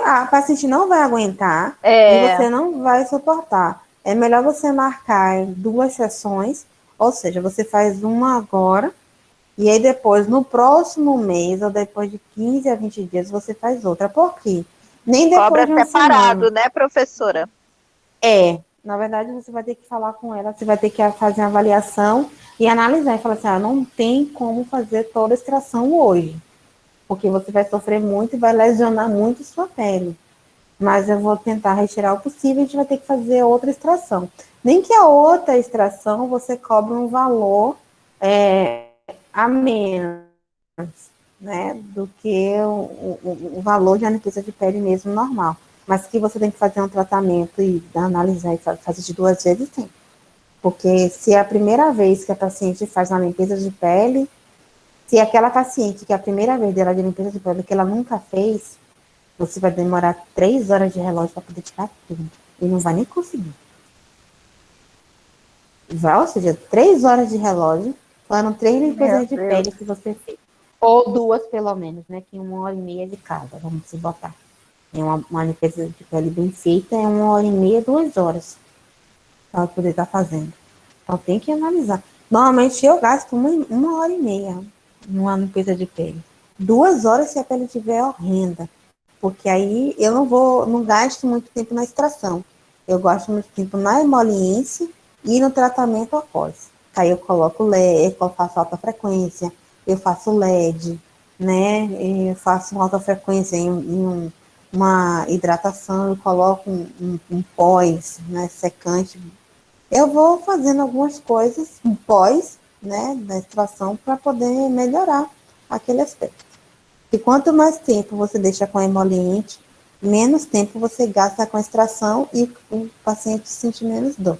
a paciente não vai aguentar e você não vai suportar. É melhor você marcar 2 sessões, ou seja, você faz uma agora, e aí depois, no próximo mês, ou depois de 15 a 20 dias, você faz outra. Por quê? Nem depois Cobra de uma separado, semana. né, professora? Na verdade, você vai ter que falar com ela, você vai ter que fazer uma avaliação e analisar, e falar assim, não tem como fazer toda a extração hoje, porque você vai sofrer muito e vai lesionar muito sua pele. Mas eu vou tentar retirar o possível, a gente vai ter que fazer outra extração. Nem que a outra extração você cobre um valor a menos, né, do que o valor de anestesia de pele mesmo normal. Mas que você tem que fazer um tratamento e analisar e fazer de 2 vezes, tem. Porque se é a primeira vez que a paciente faz uma limpeza de pele, se é aquela paciente que é a primeira vez dela de limpeza de pele que ela nunca fez, você vai demorar 3 horas de relógio para poder tirar tudo. E não vai nem conseguir. Ou seja, 3 horas de relógio, foram 3 limpezas de pele que você fez. Ou 2, pelo menos, né? Que 1h30 de cada, vamos se botar. Uma limpeza de pele bem feita é 1h30, 2 horas. para poder estar fazendo. Então, tem que analisar. Normalmente, eu gasto uma hora e meia numa limpeza de pele. 2 horas se a pele estiver horrenda. Porque aí eu não gasto muito tempo na extração. Eu gosto muito tempo na emoliência e no tratamento após. Aí eu coloco LED, eu faço alta frequência, eu faço LED, né? Eu faço alta frequência em uma hidratação, eu coloco um pós, né, secante. Eu vou fazendo algumas coisas, um pós, né, da extração, para poder melhorar aquele aspecto. E quanto mais tempo você deixa com emoliente, menos tempo você gasta com a extração e o paciente sente menos dor.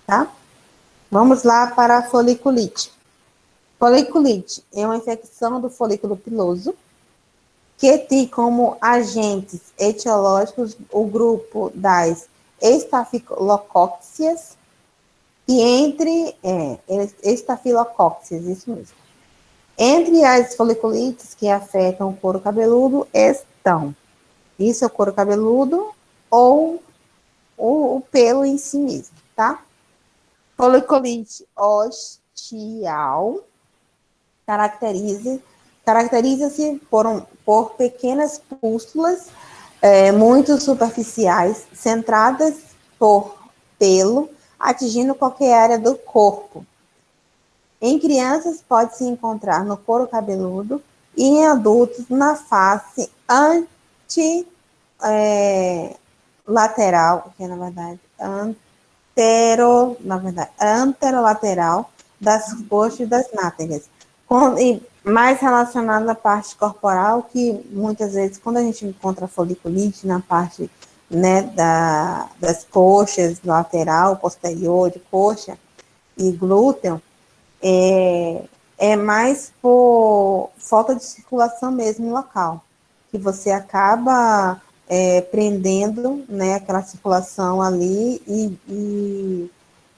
Tá? Vamos lá para a foliculite. Foliculite é uma infecção do folículo piloso que tem como agentes etiológicos o grupo das estafilocócias e estafilocócias, isso mesmo. Entre as foliculites que afetam o couro cabeludo estão, isso é o couro cabeludo ou o pelo em si mesmo, tá? Foliculite ostial caracteriza-se por pequenas pústulas muito superficiais, centradas por pelo, atingindo qualquer área do corpo. Em crianças, pode-se encontrar no couro cabeludo e em adultos na face lateral, que é, na verdade, anterolateral das coxas e das nádegas. E mais relacionado à parte corporal, que muitas vezes, quando a gente encontra foliculite na parte, né, das coxas, lateral, posterior de coxa e glúteo, é mais por falta de circulação mesmo no local, que você acaba prendendo, né, aquela circulação ali e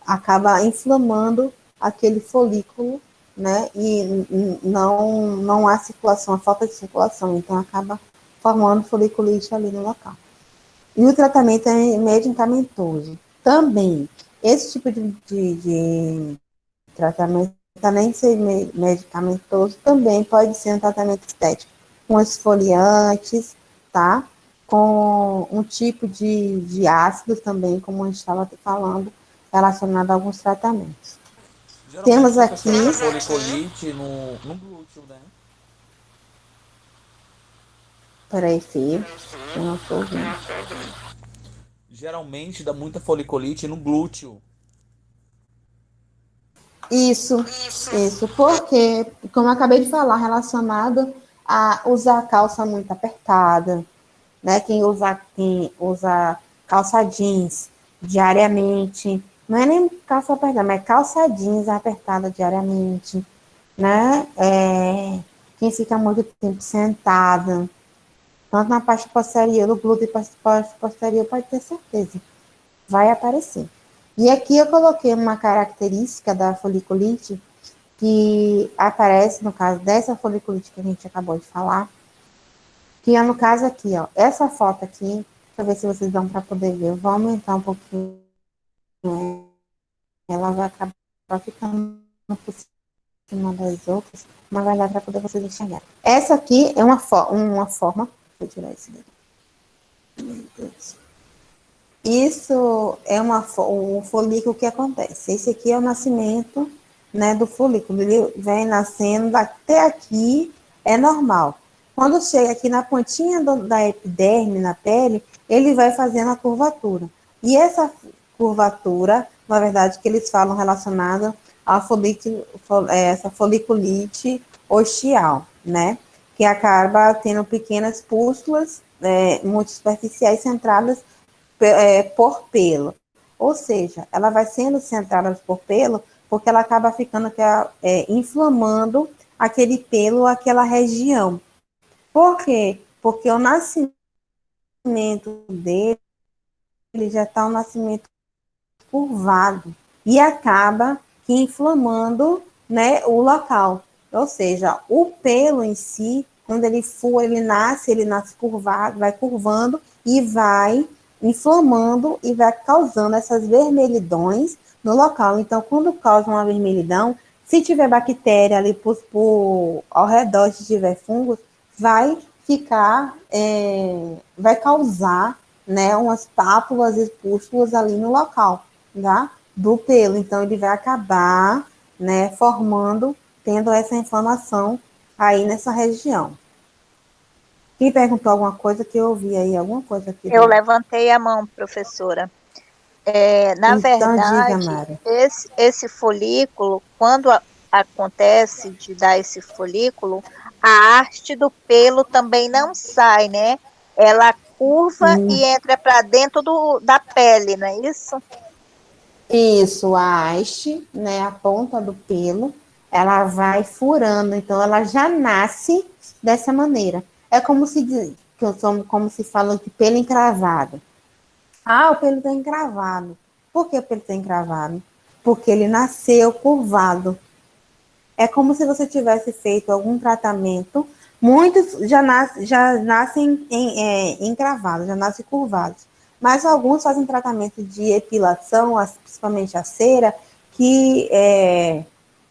acaba inflamando aquele folículo, né, e não há circulação, a falta de circulação, então acaba formando foliculite ali no local. E o tratamento é medicamentoso. Também, esse tipo de tratamento, além de ser medicamentoso, também pode ser um tratamento estético, com esfoliantes, tá? Com um tipo de ácido também, como a gente estava falando, relacionado a alguns tratamentos. Temos aqui foliculite no glúteo, né? Peraí, filho, eu não estou ouvindo. Geralmente dá muita foliculite no glúteo. Isso, porque, como eu acabei de falar, relacionado a usar calça muito apertada, né? Quem usa calça jeans diariamente, não é nem calça apertada, mas calça jeans apertada diariamente, né? Quem fica muito tempo sentada, tanto na parte posterior do glúteo e parte posterior, pode ter certeza, vai aparecer. E aqui eu coloquei uma característica da foliculite que aparece no caso dessa foliculite que a gente acabou de falar, que é no caso aqui, ó, essa foto aqui, deixa eu ver se vocês dão para poder ver, eu vou aumentar um pouquinho, ela vai acabar ficando por cima das outras, mas vai dar para poder vocês enxergarem. Essa aqui é uma forma, vou tirar esse daqui. Meu Deus. Isso é um folículo que acontece. Esse aqui é o nascimento, né, do folículo. Ele vem nascendo até aqui, é normal. Quando chega aqui na pontinha da epiderme, na pele, ele vai fazendo a curvatura. E essa curvatura, na verdade, que eles falam relacionada a essa foliculite ostial, né? Que acaba tendo pequenas pústulas muito superficiais centradas por pelo. Ou seja, ela vai sendo centrada por pelo porque ela acaba ficando inflamando aquele pelo, aquela região. Por quê? Porque o nascimento dele já está um nascimento curvado e acaba inflamando, né, o local. Ou seja, o pelo em si, quando ele nasce curvado, vai curvando e vai inflamando e vai causando essas vermelhidões no local. Então, quando causa uma vermelhidão, se tiver bactéria ali ao redor, se tiver fungos, vai ficar, vai causar, né, umas pápulas e pústulas ali no local, tá? Do pelo. Então, ele vai acabar, né, formando, tendo essa inflamação aí nessa região. Quem perguntou alguma coisa que eu ouvi aí, alguma coisa aqui? Eu levantei a mão, professora. Na então, verdade, diga, Mari. esse folículo, quando acontece de dar esse folículo, a haste do pelo também não sai, né? Ela curva e entra para dentro da pele, não é isso? Isso, a haste, né, a ponta do pelo, ela vai furando, então ela já nasce dessa maneira. É como se diz, como se fala de pelo encravado. Ah, o pelo está encravado. Por que o pelo está encravado? Porque ele nasceu curvado. É como se você tivesse feito algum tratamento. Muitos já nascem encravados, já nascem curvados. Mas alguns fazem tratamento de epilação, principalmente a cera, que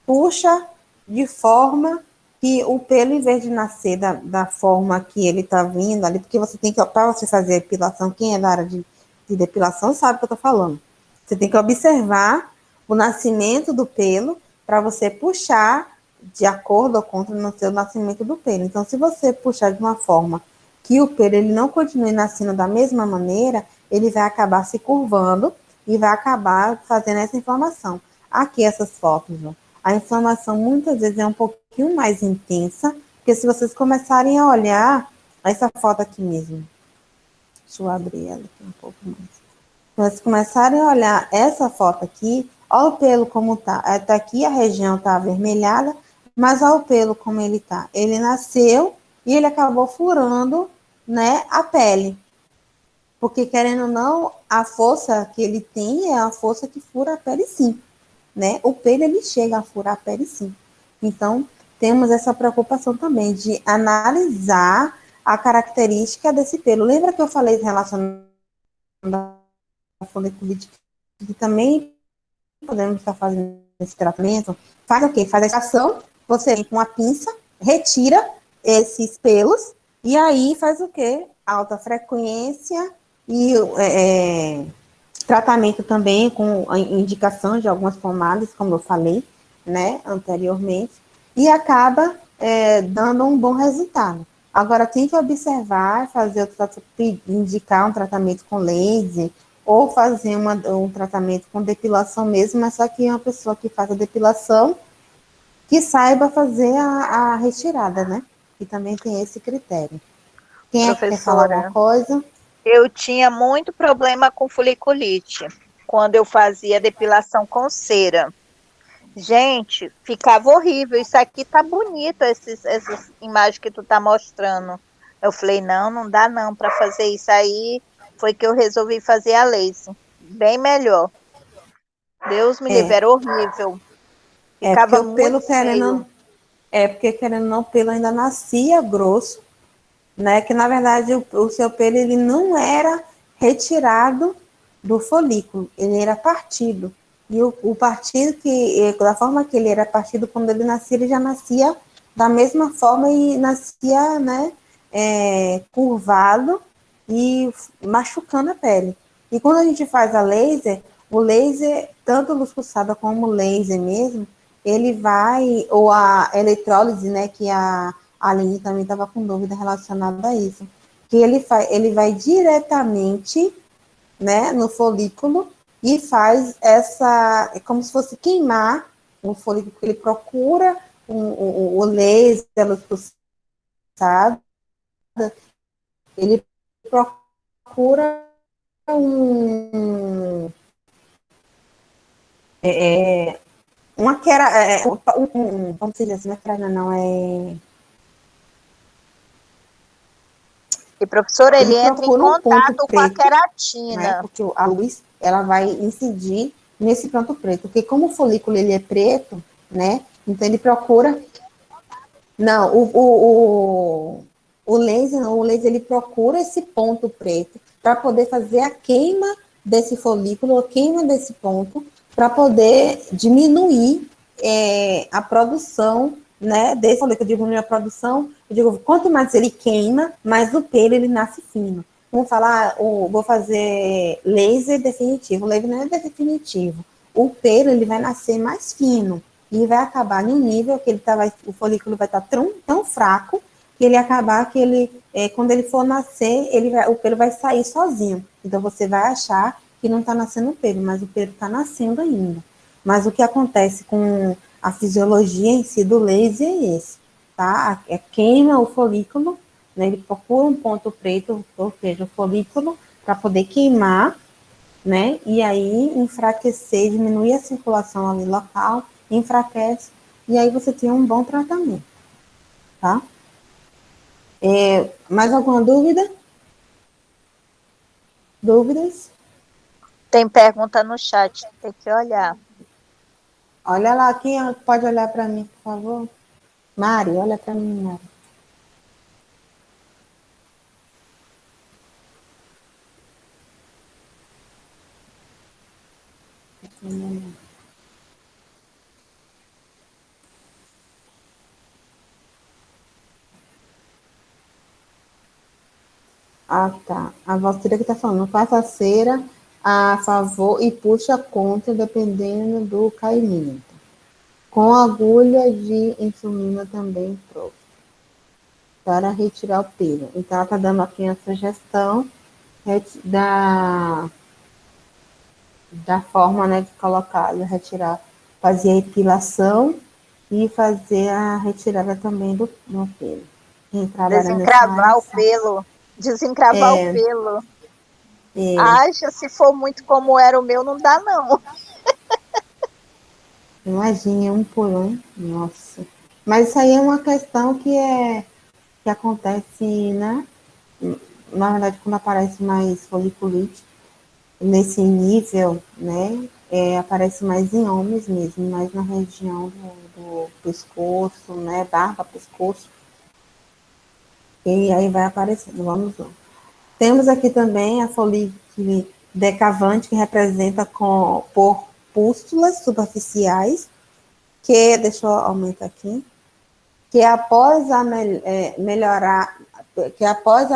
puxa de forma que o pelo, em vez de nascer da forma que ele está vindo ali, porque você tem que, para você fazer a epilação, quem é da área de depilação sabe o que eu estou falando. Você tem que observar o nascimento do pelo para você puxar de acordo ou contra o seu nascimento do pelo. Então, se você puxar de uma forma que o pelo ele não continue nascendo da mesma maneira, ele vai acabar se curvando e vai acabar fazendo essa inflamação. Aqui essas fotos, ó. A inflamação muitas vezes é um pouquinho mais intensa, porque se vocês começarem a olhar, essa foto aqui mesmo, deixa eu abrir ela aqui um pouco mais. Se vocês começarem a olhar essa foto aqui, olha o pelo como tá. Tá aqui, a região tá avermelhada, mas olha o pelo como ele tá. Ele nasceu e ele acabou furando, né, a pele. Porque, querendo ou não, a força que ele tem é a força que fura a pele, sim. Né? O pelo, ele chega a furar a pele, sim. Então, temos essa preocupação também de analisar a característica desse pelo. Lembra que eu falei relacionado à foliculite, que também podemos estar fazendo esse tratamento? Faz o quê? Faz a extração, você vem com uma pinça, retira esses pelos, e aí faz o quê? Alta frequência e tratamento também com a indicação de algumas pomadas, como eu falei, né, anteriormente, e acaba dando um bom resultado. Agora, tem que observar, indicar um tratamento com laser, ou fazer um tratamento com depilação mesmo, mas só que é uma pessoa que faz a depilação que saiba fazer a retirada, né? E também tem esse critério. Quem é que quer falar alguma coisa? Eu tinha muito problema com foliculite quando eu fazia depilação com cera. Gente, ficava horrível. Isso aqui tá bonito, essas imagens que tu tá mostrando. Eu falei, não dá não para fazer isso. Aí foi que eu resolvi fazer a laser. Bem melhor. Deus me livre, era horrível. Ficava muito feio. Porque querendo ou não, o pelo ainda nascia grosso, né? Que na verdade o seu pelo ele não era retirado do folículo, ele era partido. E o partido da forma que ele era partido, quando ele nascia, ele já nascia da mesma forma e nascia, né, curvado e machucando a pele. E quando a gente faz o laser, tanto luz pulsada como o laser mesmo, ele vai, ou a eletrólise, né, que a Aline também estava com dúvida relacionada a isso, que ele vai diretamente, né, no folículo e faz é como se fosse queimar o folículo, ele procura o laser, a luz pulsada, ele procura uma que era, como se diz assim, não é... E, professora, ele entra em contato com a queratina. Né? Porque a luz, ela vai incidir nesse ponto preto. Porque como o folículo, ele é preto, né? Então, ele procura... Não, o laser, ele procura esse ponto preto para poder fazer a queima desse folículo, a queima desse ponto, para poder diminuir a produção, né, desse folículo, diminuir a produção. Eu digo, quanto mais ele queima, mais o pelo ele nasce fino. Vamos falar, vou fazer laser definitivo. O laser não é definitivo. O pelo ele vai nascer mais fino e vai acabar em um nível que o folículo vai estar tão fraco que ele acabar que quando ele for nascer, o pelo vai sair sozinho. Então você vai achar que não está nascendo pelo, mas o pelo está nascendo ainda. Mas o que acontece com a fisiologia em si do laser é esse, tá? Queima o folículo, né? Ele procura um ponto preto, ou seja, o folículo, para poder queimar, né? E aí enfraquecer, diminuir a circulação ali local, enfraquece, e aí você tem um bom tratamento, tá? Mais alguma dúvida? Dúvidas? Tem pergunta no chat, tem que olhar. Olha lá, quem pode olhar para mim, por favor? Mari, olha para mim, Mari. Ah, tá. A Valcira que está falando, faça a cera a favor e puxa contra, dependendo do caimento. Com agulha de insulina também pronto, para retirar o pelo. Então, ela está dando aqui a sugestão da forma, né, de colocar, de retirar, fazer a epilação e fazer a retirada também do pelo. Quem trabalha nessa área, Desencravar o pelo. Desencravar o pelo. Acha, se for muito como era o meu, não dá, não. Imagina, um por um, nossa. Mas isso aí é uma questão que acontece, né? Na verdade, quando aparece mais foliculite, nesse nível, né? Aparece mais em homens mesmo, mais na região do pescoço, né? Barba, pescoço. E aí vai aparecendo, vamos lá. Temos aqui também a folícula decavante, que representa por pústulas superficiais, deixa eu aumentar aqui, que após a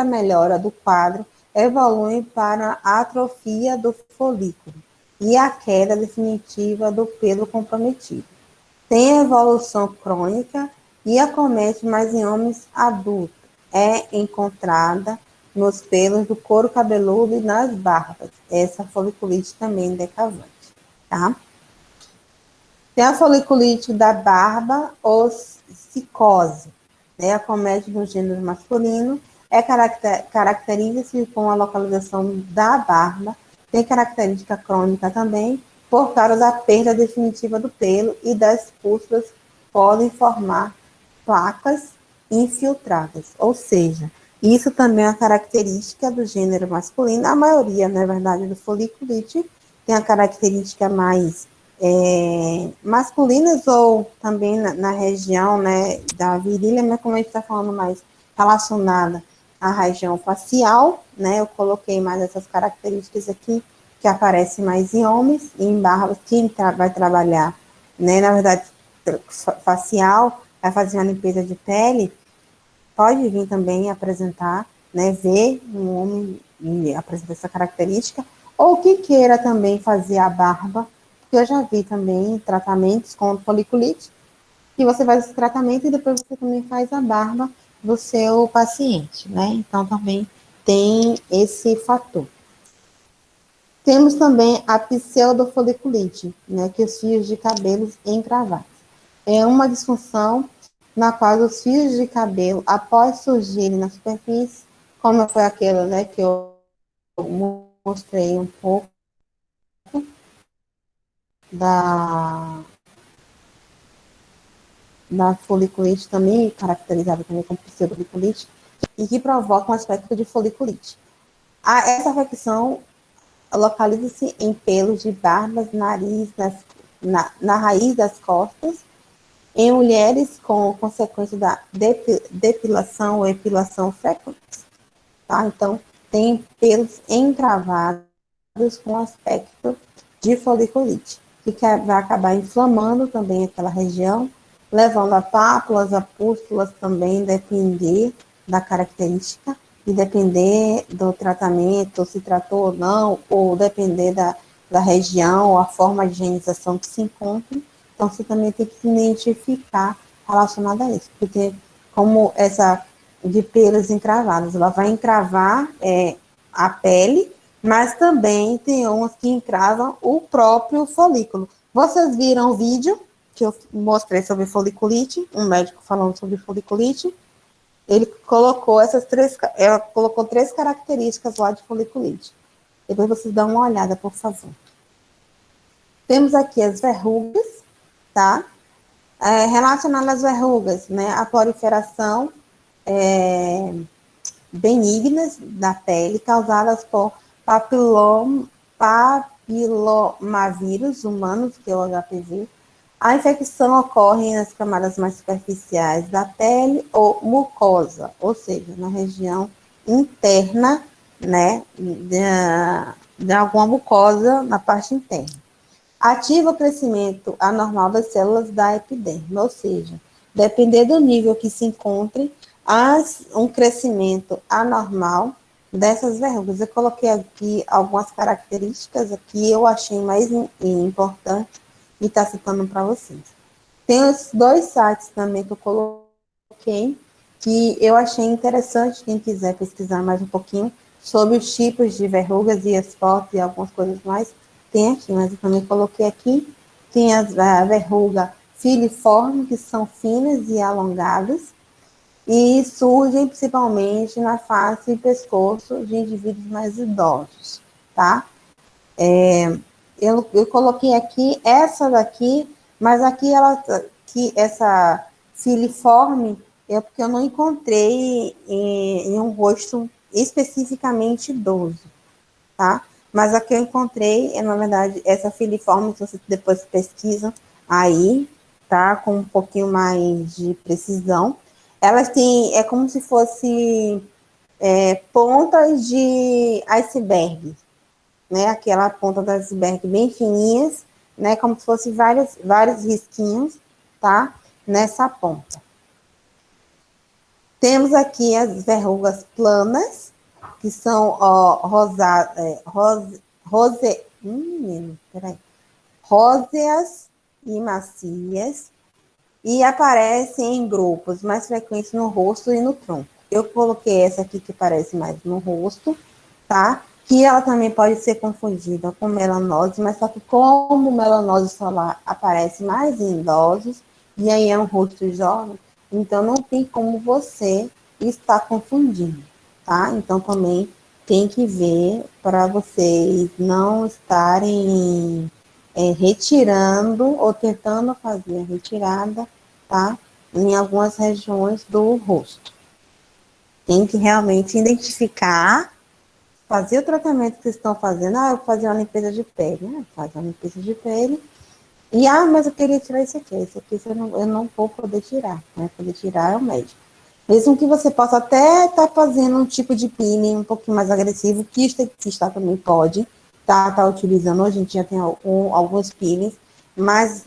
melhora do quadro, evoluem para a atrofia do folículo e a queda definitiva do pelo comprometido. Tem evolução crônica e acomete mais em homens adultos. É encontrada nos pelos do couro cabeludo e nas barbas. Essa foliculite também decavante, tá? Tem a foliculite da barba ou cicose, né? Acomete no gênero masculino, caracteriza-se com a localização da barba, tem característica crônica também, por causa da perda definitiva do pelo e das pústulas podem formar placas infiltradas, ou seja, isso também é uma característica do gênero masculino. A maioria, na verdade, do foliculite tem a característica mais masculinas ou também na região, né, da virilha, mas como a gente está falando mais relacionada à região facial, né, eu coloquei mais essas características aqui, que aparecem mais em homens, e em barbas, quem vai trabalhar, né, na verdade, facial, vai fazer uma limpeza de pele, pode vir também apresentar, né, ver um homem e apresentar essa característica, ou que queira também fazer a barba, porque eu já vi também tratamentos com foliculite, que você faz esse tratamento e depois você também faz a barba do seu paciente, né? Então, também tem esse fator. Temos também a pseudofoliculite, né? Que os fios de cabelos encravados. É uma disfunção na qual os fios de cabelo, após surgirem na superfície, como foi aquela, né, que eu mostrei um pouco, da foliculite também, caracterizada também como pseudofoliculite, e que provoca um aspecto de foliculite. Essa afecção localiza-se em pelos de barbas, nariz, na raiz das costas, em mulheres com consequência da depilação ou epilação frequente. Tá? Então, tem pelos encravados com aspecto de foliculite, que vai acabar inflamando também aquela região, levando a pápulas, a pústulas também, depender da característica e depender do tratamento, se tratou ou não, ou depender da região, ou a forma de higienização que se encontre. Então, você também tem que se identificar relacionado a isso, porque como essa de pelos encravados, ela vai encravar a pele, mas também tem umas que encravam o próprio folículo. Vocês viram o vídeo que eu mostrei sobre foliculite, um médico falando sobre foliculite? Ele colocou ela colocou 3 características lá de foliculite. Depois vocês dão uma olhada, por favor. Temos aqui as verrugas, tá? Relacionado às verrugas, né? A proliferação benignas da pele causadas por papilomavírus humanos, que é o HPV. A infecção ocorre nas camadas mais superficiais da pele ou mucosa, ou seja, na região interna, né, de alguma mucosa na parte interna. Ativa o crescimento anormal das células da epiderme, ou seja, depender do nível que se encontre, um crescimento anormal dessas verrugas. Eu coloquei aqui algumas características que eu achei mais importante e está citando para vocês. Tem os 2 sites também que eu coloquei, que eu achei interessante, quem quiser pesquisar mais um pouquinho, sobre os tipos de verrugas e as fotos e algumas coisas mais, tem aqui, mas eu também coloquei aqui, tem a verruga filiforme, que são finas e alongadas, e surgem principalmente na face e pescoço de indivíduos mais idosos, tá? Eu coloquei aqui essa daqui, mas aqui essa filiforme é porque eu não encontrei em um rosto especificamente idoso, tá? Mas a que eu encontrei na verdade, essa filiforme, se você depois pesquisa aí, tá? Com um pouquinho mais de precisão. Elas têm, é como se fosse pontas de iceberg, né? Aquela ponta do iceberg bem fininhas, né? Como se fosse vários risquinhos, tá? Nessa ponta. Temos aqui as verrugas planas, que são róseas e macias, e aparecem em grupos mais frequentes no rosto e no tronco. Eu coloquei essa aqui que aparece mais no rosto, tá? Que ela também pode ser confundida com melanose, mas só que como melanose solar aparece mais em idosos, e aí é um rosto jovem, então não tem como você estar confundindo, tá? Então também tem que ver para vocês não estarem retirando ou tentando fazer a retirada, tá? Em algumas regiões do rosto. Tem que realmente identificar, fazer o tratamento que vocês estão fazendo. Eu vou fazer uma limpeza de pele, né? Faz uma limpeza de pele. E, mas eu queria tirar isso aqui eu não vou poder tirar, né? Poder tirar é o médico. Mesmo que você possa até estar fazendo um tipo de peeling um pouquinho mais agressivo, que esteticista também pode, tá utilizando. Hoje a gente já tem alguns peelings mais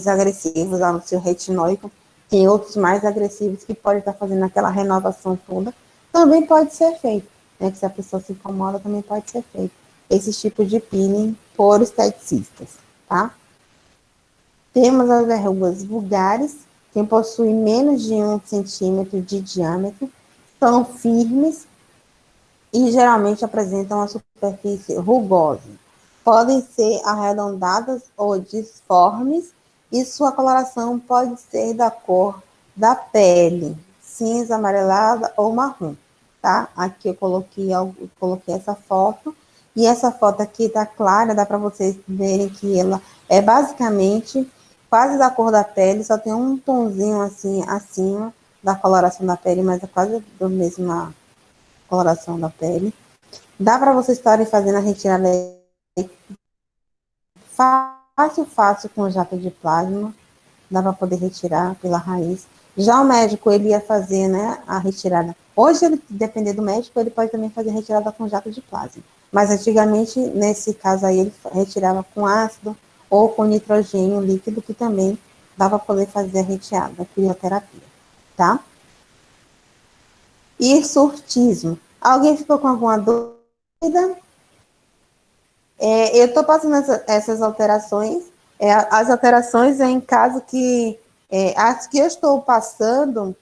agressivos lá no seu retinóico, tem outros mais agressivos que podem estar fazendo aquela renovação toda, também pode ser feito, né? Que se a pessoa se incomoda, também pode ser feito esse tipo de peeling por esteticistas, tá? Temos as verrugas vulgares, que possuem menos de 1 centímetro de diâmetro, são firmes e geralmente apresentam uma superfície rugosa. Podem ser arredondadas ou disformes e sua coloração pode ser da cor da pele, cinza, amarelada ou marrom, tá? Aqui eu coloquei essa foto, e essa foto aqui tá clara, dá para vocês verem que ela é basicamente quase da cor da pele, só tem um tonzinho assim acima da coloração da pele, mas é quase da mesma coloração da pele. Dá para vocês estarem fazendo a retirada fácil com jato de plasma, dá para poder retirar pela raiz. Já o médico, ele ia fazer, né, a retirada Hoje, ele, dependendo do médico, ele pode também fazer retirada com jato de plasma. Mas antigamente, nesse caso aí, ele retirava com ácido ou com nitrogênio líquido, que também dava para poder fazer a retirada, a crioterapia, tá? Hirsutismo. Alguém ficou com alguma dúvida? Eu estou passando essas alterações. As alterações é em caso que as que eu estou passando,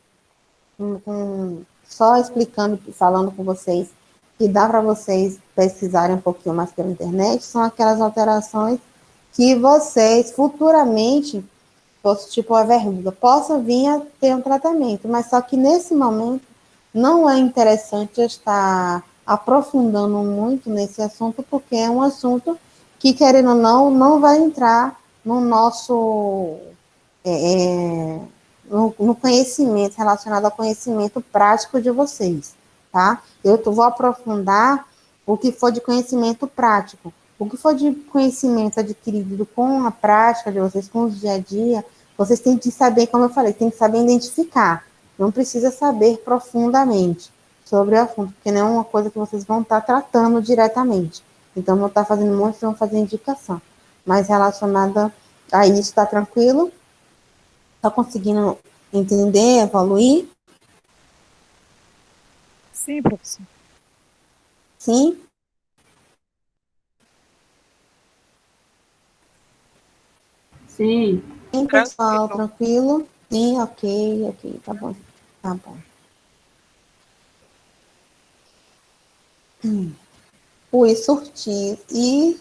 só explicando, falando com vocês, que dá para vocês pesquisarem um pouquinho mais pela internet, são aquelas alterações que vocês futuramente, tipo a verruga, possam vir a ter um tratamento, mas só que nesse momento não é interessante estar aprofundando muito nesse assunto, porque é um assunto que, querendo ou não, não vai entrar no nosso no conhecimento, relacionado ao conhecimento prático de vocês, tá? Eu vou aprofundar o que for de conhecimento prático. O que for de conhecimento adquirido com a prática de vocês, com o dia a dia, vocês têm que saber, como eu falei, tem que saber identificar. Não precisa saber profundamente sobre o assunto, porque não é uma coisa que vocês vão estar tratando diretamente. Então, vão estar fazendo muito, vão fazer indicação. Mas relacionada a isso, está tranquilo? Está conseguindo entender, evoluir? Sim, professor. Sim? Sim. Sim, pessoal, tranquilo? Sim, ok, tá bom. Tá bom. O hirsutismo,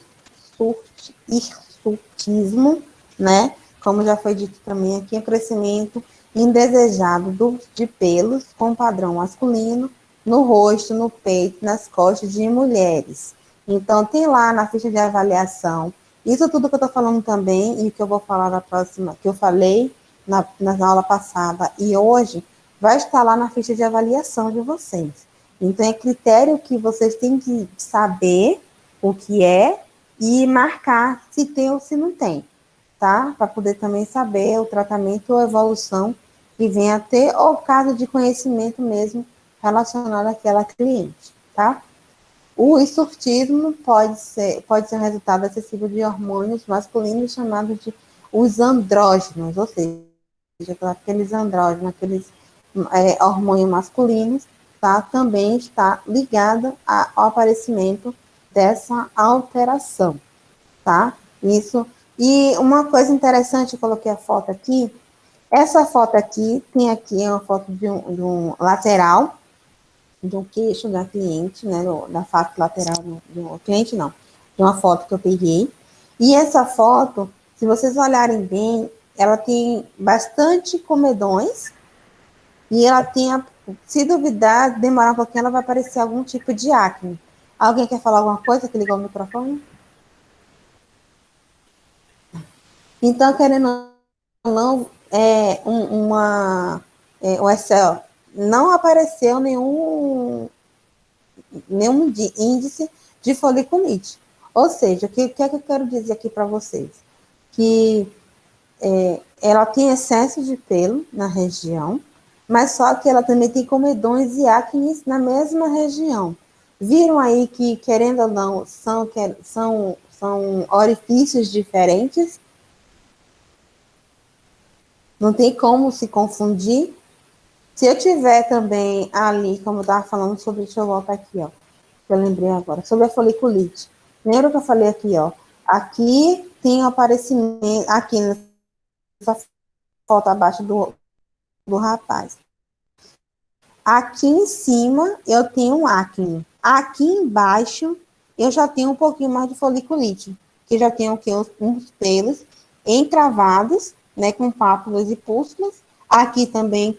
né? Como já foi dito também aqui, é crescimento indesejado de pelos com padrão masculino no rosto, no peito, nas costas de mulheres. Então, tem lá na ficha de avaliação, isso tudo que eu estou falando também, e que eu vou falar na próxima, que eu falei na aula passada e hoje, vai estar lá na ficha de avaliação de vocês. Então, é critério que vocês têm que saber o que é e marcar se tem ou se não tem, tá? Para poder também saber o tratamento ou evolução que venha a ter, ou caso de conhecimento mesmo relacionado àquela cliente, tá? O hirsutismo pode ser um resultado excessivo de hormônios masculinos chamados de os andrógenos, ou seja, aqueles andrógenos, aqueles hormônios masculinos, tá? Também está ligada ao aparecimento dessa alteração, tá? Isso. E uma coisa interessante, eu coloquei a foto aqui. Essa foto aqui tem aqui uma foto de um lateral do queixo da cliente, né? Da face lateral do cliente, não. De uma foto que eu peguei. E essa foto, se vocês olharem bem, ela tem bastante comedões e ela tem, se duvidar, demorar um pouquinho, ela vai aparecer algum tipo de acne. Alguém quer falar alguma coisa que ligou o microfone? Então, querendo ou não, o Excel não apareceu nenhum índice de foliculite. Ou seja, o que é que eu quero dizer aqui para vocês? Que ela tem excesso de pelo na região, mas só que ela também tem comedões e acnes na mesma região. Viram aí que, querendo ou não, são orifícios diferentes? Não tem como se confundir. Se eu tiver também ali, como eu estava falando sobre, deixa eu voltar aqui, ó, que eu lembrei agora, sobre a foliculite. Lembra que eu falei aqui, ó? Aqui tem o aparecimento, aqui nessa foto abaixo do rapaz. Aqui em cima eu tenho um acne. Aqui embaixo eu já tenho um pouquinho mais de foliculite, que já tenho aqui uns pelos encravados, né, com pápulas e pústulas. Aqui também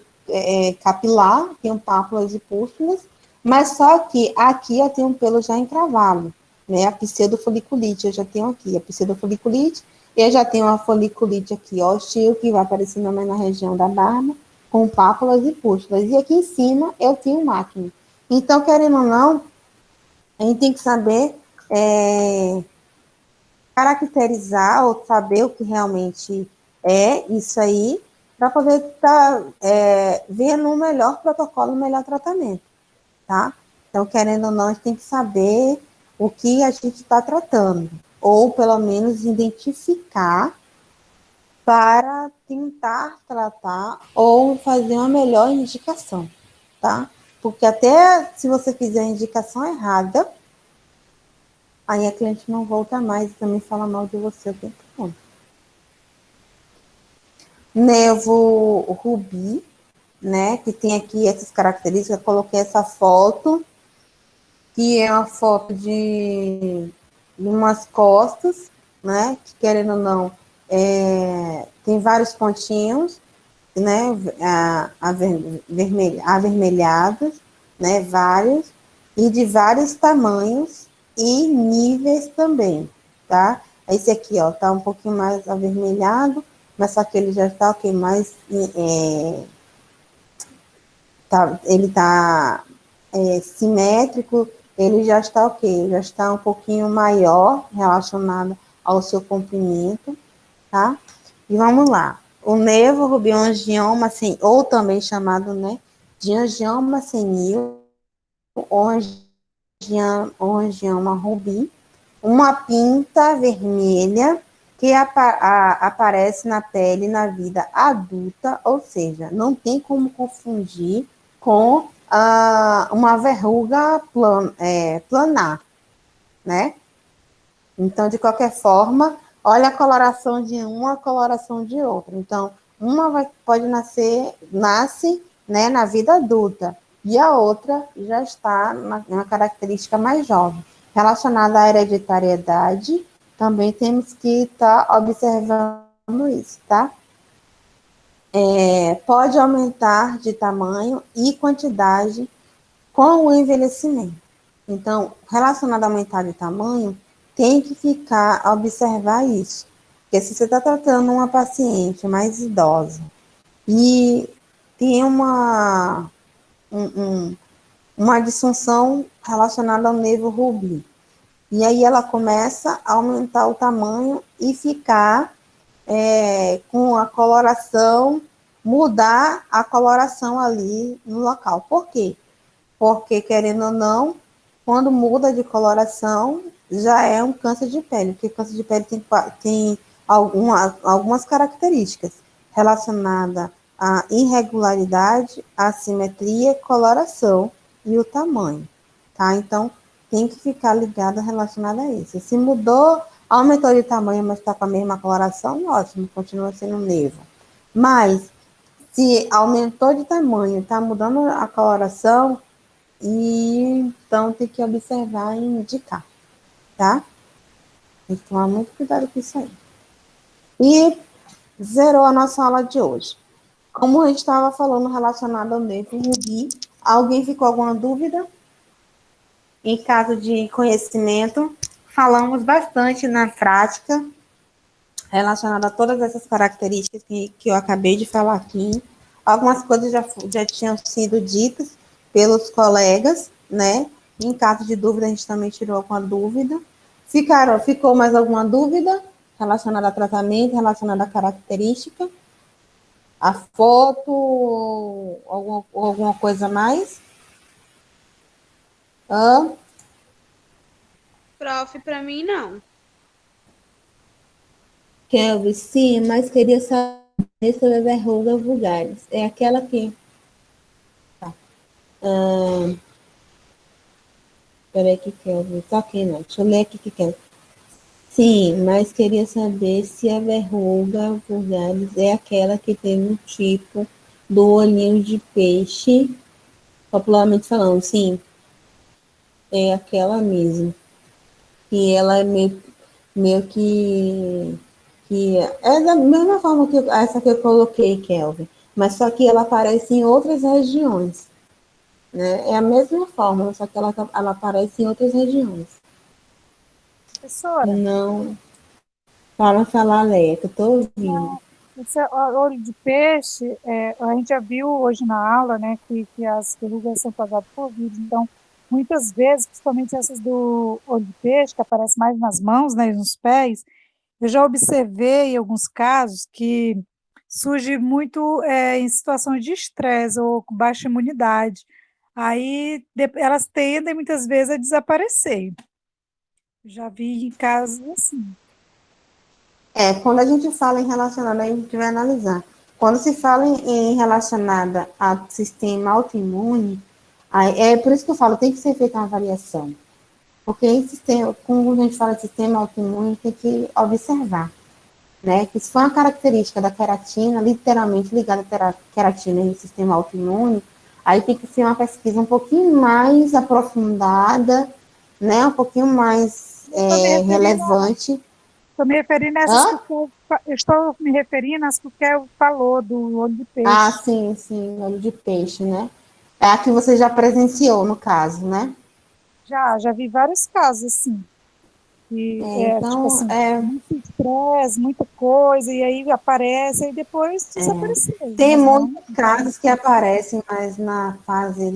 capilar, tem pápulas e pústulas, mas só que aqui eu tenho um pelo já encravado, né, a pseudofoliculite, eu já tenho aqui a pseudofoliculite, eu já tenho a foliculite aqui, ó, hostil, que vai aparecendo mais na região da barba, com pápulas e pústulas. E aqui em cima eu tenho um acne. Então, querendo ou não, a gente tem que saber caracterizar ou saber o que realmente é isso aí para poder estar vendo o melhor protocolo, o melhor tratamento, tá? Então, querendo ou não, a gente tem que saber o que a gente está tratando, ou pelo menos identificar para tentar tratar ou fazer uma melhor indicação, tá? Porque até se você fizer a indicação errada, aí a cliente não volta mais e também fala mal de você o tempo todo. Nevo rubi, né, que tem aqui essas características, eu coloquei essa foto, que é uma foto de umas costas, né, que querendo ou não, tem vários pontinhos, né, avermelhados, né, vários, e de vários tamanhos e níveis também, tá? Esse aqui, ó, tá um pouquinho mais avermelhado, mas só que ele já está, ok, mais, ele tá simétrico, ele já está ok, já está um pouquinho maior relacionado ao seu comprimento, tá? E vamos lá. O nevo rubioangioma, assim, ou também chamado, né, de angioma senil, ou angioma rubi, uma pinta vermelha que aparece na pele na vida adulta, ou seja, não tem como confundir com uma verruga planar, né? Então, de qualquer forma, olha a coloração de uma, a coloração de outra. Então, uma nasce, né, na vida adulta, e a outra já está na característica mais jovem. Relacionada à hereditariedade, também temos que estar observando isso, tá? Pode aumentar de tamanho e quantidade com o envelhecimento. Então, relacionado a aumentar de tamanho, tem que observar isso. Porque se você está tratando uma paciente mais idosa e tem uma disfunção relacionada ao nervo rubi, e aí ela começa a aumentar o tamanho e ficar com a coloração, mudar a coloração ali no local. Por quê? Porque, querendo ou não, quando muda de coloração, já é um câncer de pele, porque câncer de pele tem algumas características relacionadas à irregularidade, assimetria, coloração e o tamanho, tá? Então, tem que ficar ligada relacionada a isso. Se mudou, aumentou de tamanho, mas está com a mesma coloração, ótimo, continua sendo nevo. Mas, se aumentou de tamanho, está mudando a coloração, então tem que observar e indicar, tá? Tem que tomar muito cuidado com isso aí. E zerou a nossa aula de hoje. Como a gente estava falando relacionado ao nervo rubi, alguém ficou alguma dúvida? Em caso de conhecimento, falamos bastante na prática, relacionada a todas essas características que eu acabei de falar aqui. Algumas coisas já tinham sido ditas pelos colegas, né? Em caso de dúvida, a gente também tirou alguma dúvida. Ficou mais alguma dúvida relacionada a tratamento, relacionada à característica? A foto, alguma coisa mais? Prof, para mim, não. Kelvin, sim, mas queria saber sobre as verrugas vulgares. É aquela que... Tá. Peraí que Kelvin... Tá aqui, não. Deixa eu ler aqui que Kelvin... Sim, mas queria saber se a verruga vulgaris é aquela que tem um tipo do olhinho de peixe, popularmente falando, sim, é aquela mesmo. E ela é meio que é da mesma forma que essa que eu coloquei, Kelvin, mas só que ela aparece em outras regiões, né? É a mesma forma, só que ela aparece em outras regiões. Professora? Não. Fala, Leia, que eu estou ouvindo. Esse olho de peixe, a gente já viu hoje na aula, né, que as verrugas são causadas por vírus, então, muitas vezes, principalmente essas do olho de peixe, que aparece mais nas mãos, né, e nos pés, eu já observei em alguns casos que surge muito em situações de estresse ou com baixa imunidade. Aí elas tendem muitas vezes a desaparecer. Já vi em casos assim. Quando a gente fala em relacionada, a gente vai analisar. Quando se fala em relacionada a sistema autoimune, é por isso que eu falo, tem que ser feita uma avaliação. Porque quando a gente fala de sistema autoimune, tem que observar, né? Que se for uma característica da queratina, literalmente ligada à queratina e sistema autoimune, aí tem que ser uma pesquisa um pouquinho mais aprofundada, né? Um pouquinho mais relevante. Estou me referindo a essas que eu estou me referindo às que o Kel falou do olho de peixe. Ah, sim, olho de peixe, né? É a que você já presenciou, no caso, né? Já vi vários casos, assim. E então, tipo assim, muito estresse, muita coisa, e aí aparece e depois desapareceu. Tem muitos casos que aparecem mais na fase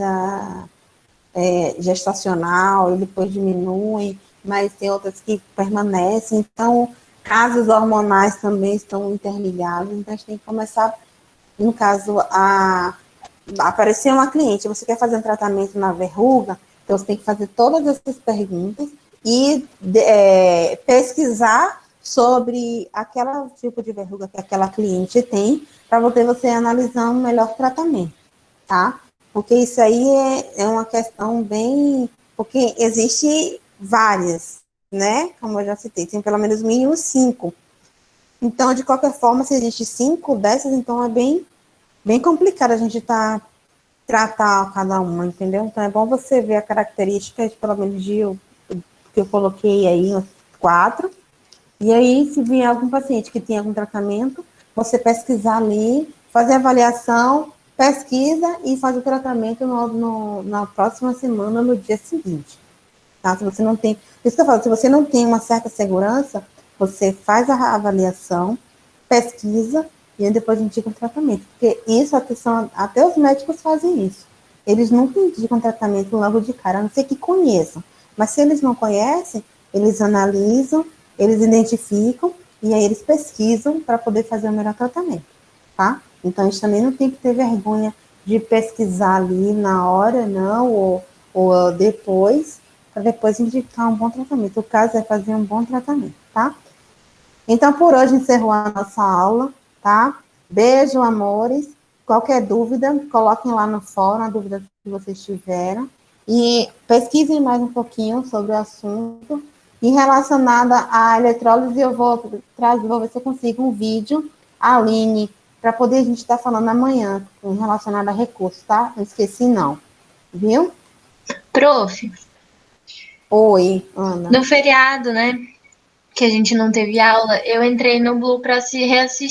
gestacional e depois diminuem, mas tem outras que permanecem. Então, casos hormonais também estão interligados. Então, a gente tem que começar, no caso, a aparecer uma cliente, você quer fazer um tratamento na verruga, então você tem que fazer todas essas perguntas e pesquisar sobre aquele tipo de verruga que aquela cliente tem, para você analisar um melhor tratamento, tá? Porque isso aí é uma questão bem... Porque existe várias, né? Como eu já citei, tem pelo menos mínimo 5. Então, de qualquer forma, se existe 5 dessas, então é bem complicado a gente tratar cada uma, entendeu? Então, é bom você ver a característica, pelo menos que eu coloquei aí, 4, e aí, se vier algum paciente que tem algum tratamento, você pesquisar ali, fazer a avaliação, pesquisa e faz o tratamento na próxima semana, no dia seguinte, tá? Se você não tem, por isso que eu falo, se você não tem uma certa segurança, você faz a avaliação, pesquisa, e aí depois indica o tratamento. Porque isso, até os médicos fazem isso. Eles nunca indicam tratamento logo de cara, a não ser que conheçam. Mas se eles não conhecem, eles analisam, eles identificam, e aí eles pesquisam para poder fazer o melhor tratamento, tá? Então, a gente também não tem que ter vergonha de pesquisar ali na hora, não, ou depois, para depois indicar um bom tratamento. O caso é fazer um bom tratamento, tá? Então, por hoje, encerrou a nossa aula, tá? Beijo, amores. Qualquer dúvida, coloquem lá no fórum a dúvida que vocês tiveram. E pesquisem mais um pouquinho sobre o assunto. E relacionada à eletrólise, eu vou ver se eu consigo um vídeo, a Aline, para poder a gente estar falando amanhã, relacionado a recursos, tá? Não esqueci, não. Viu? Prof. Oi, Ana. No feriado, né? Que a gente não teve aula, eu entrei no Blue para se reassistir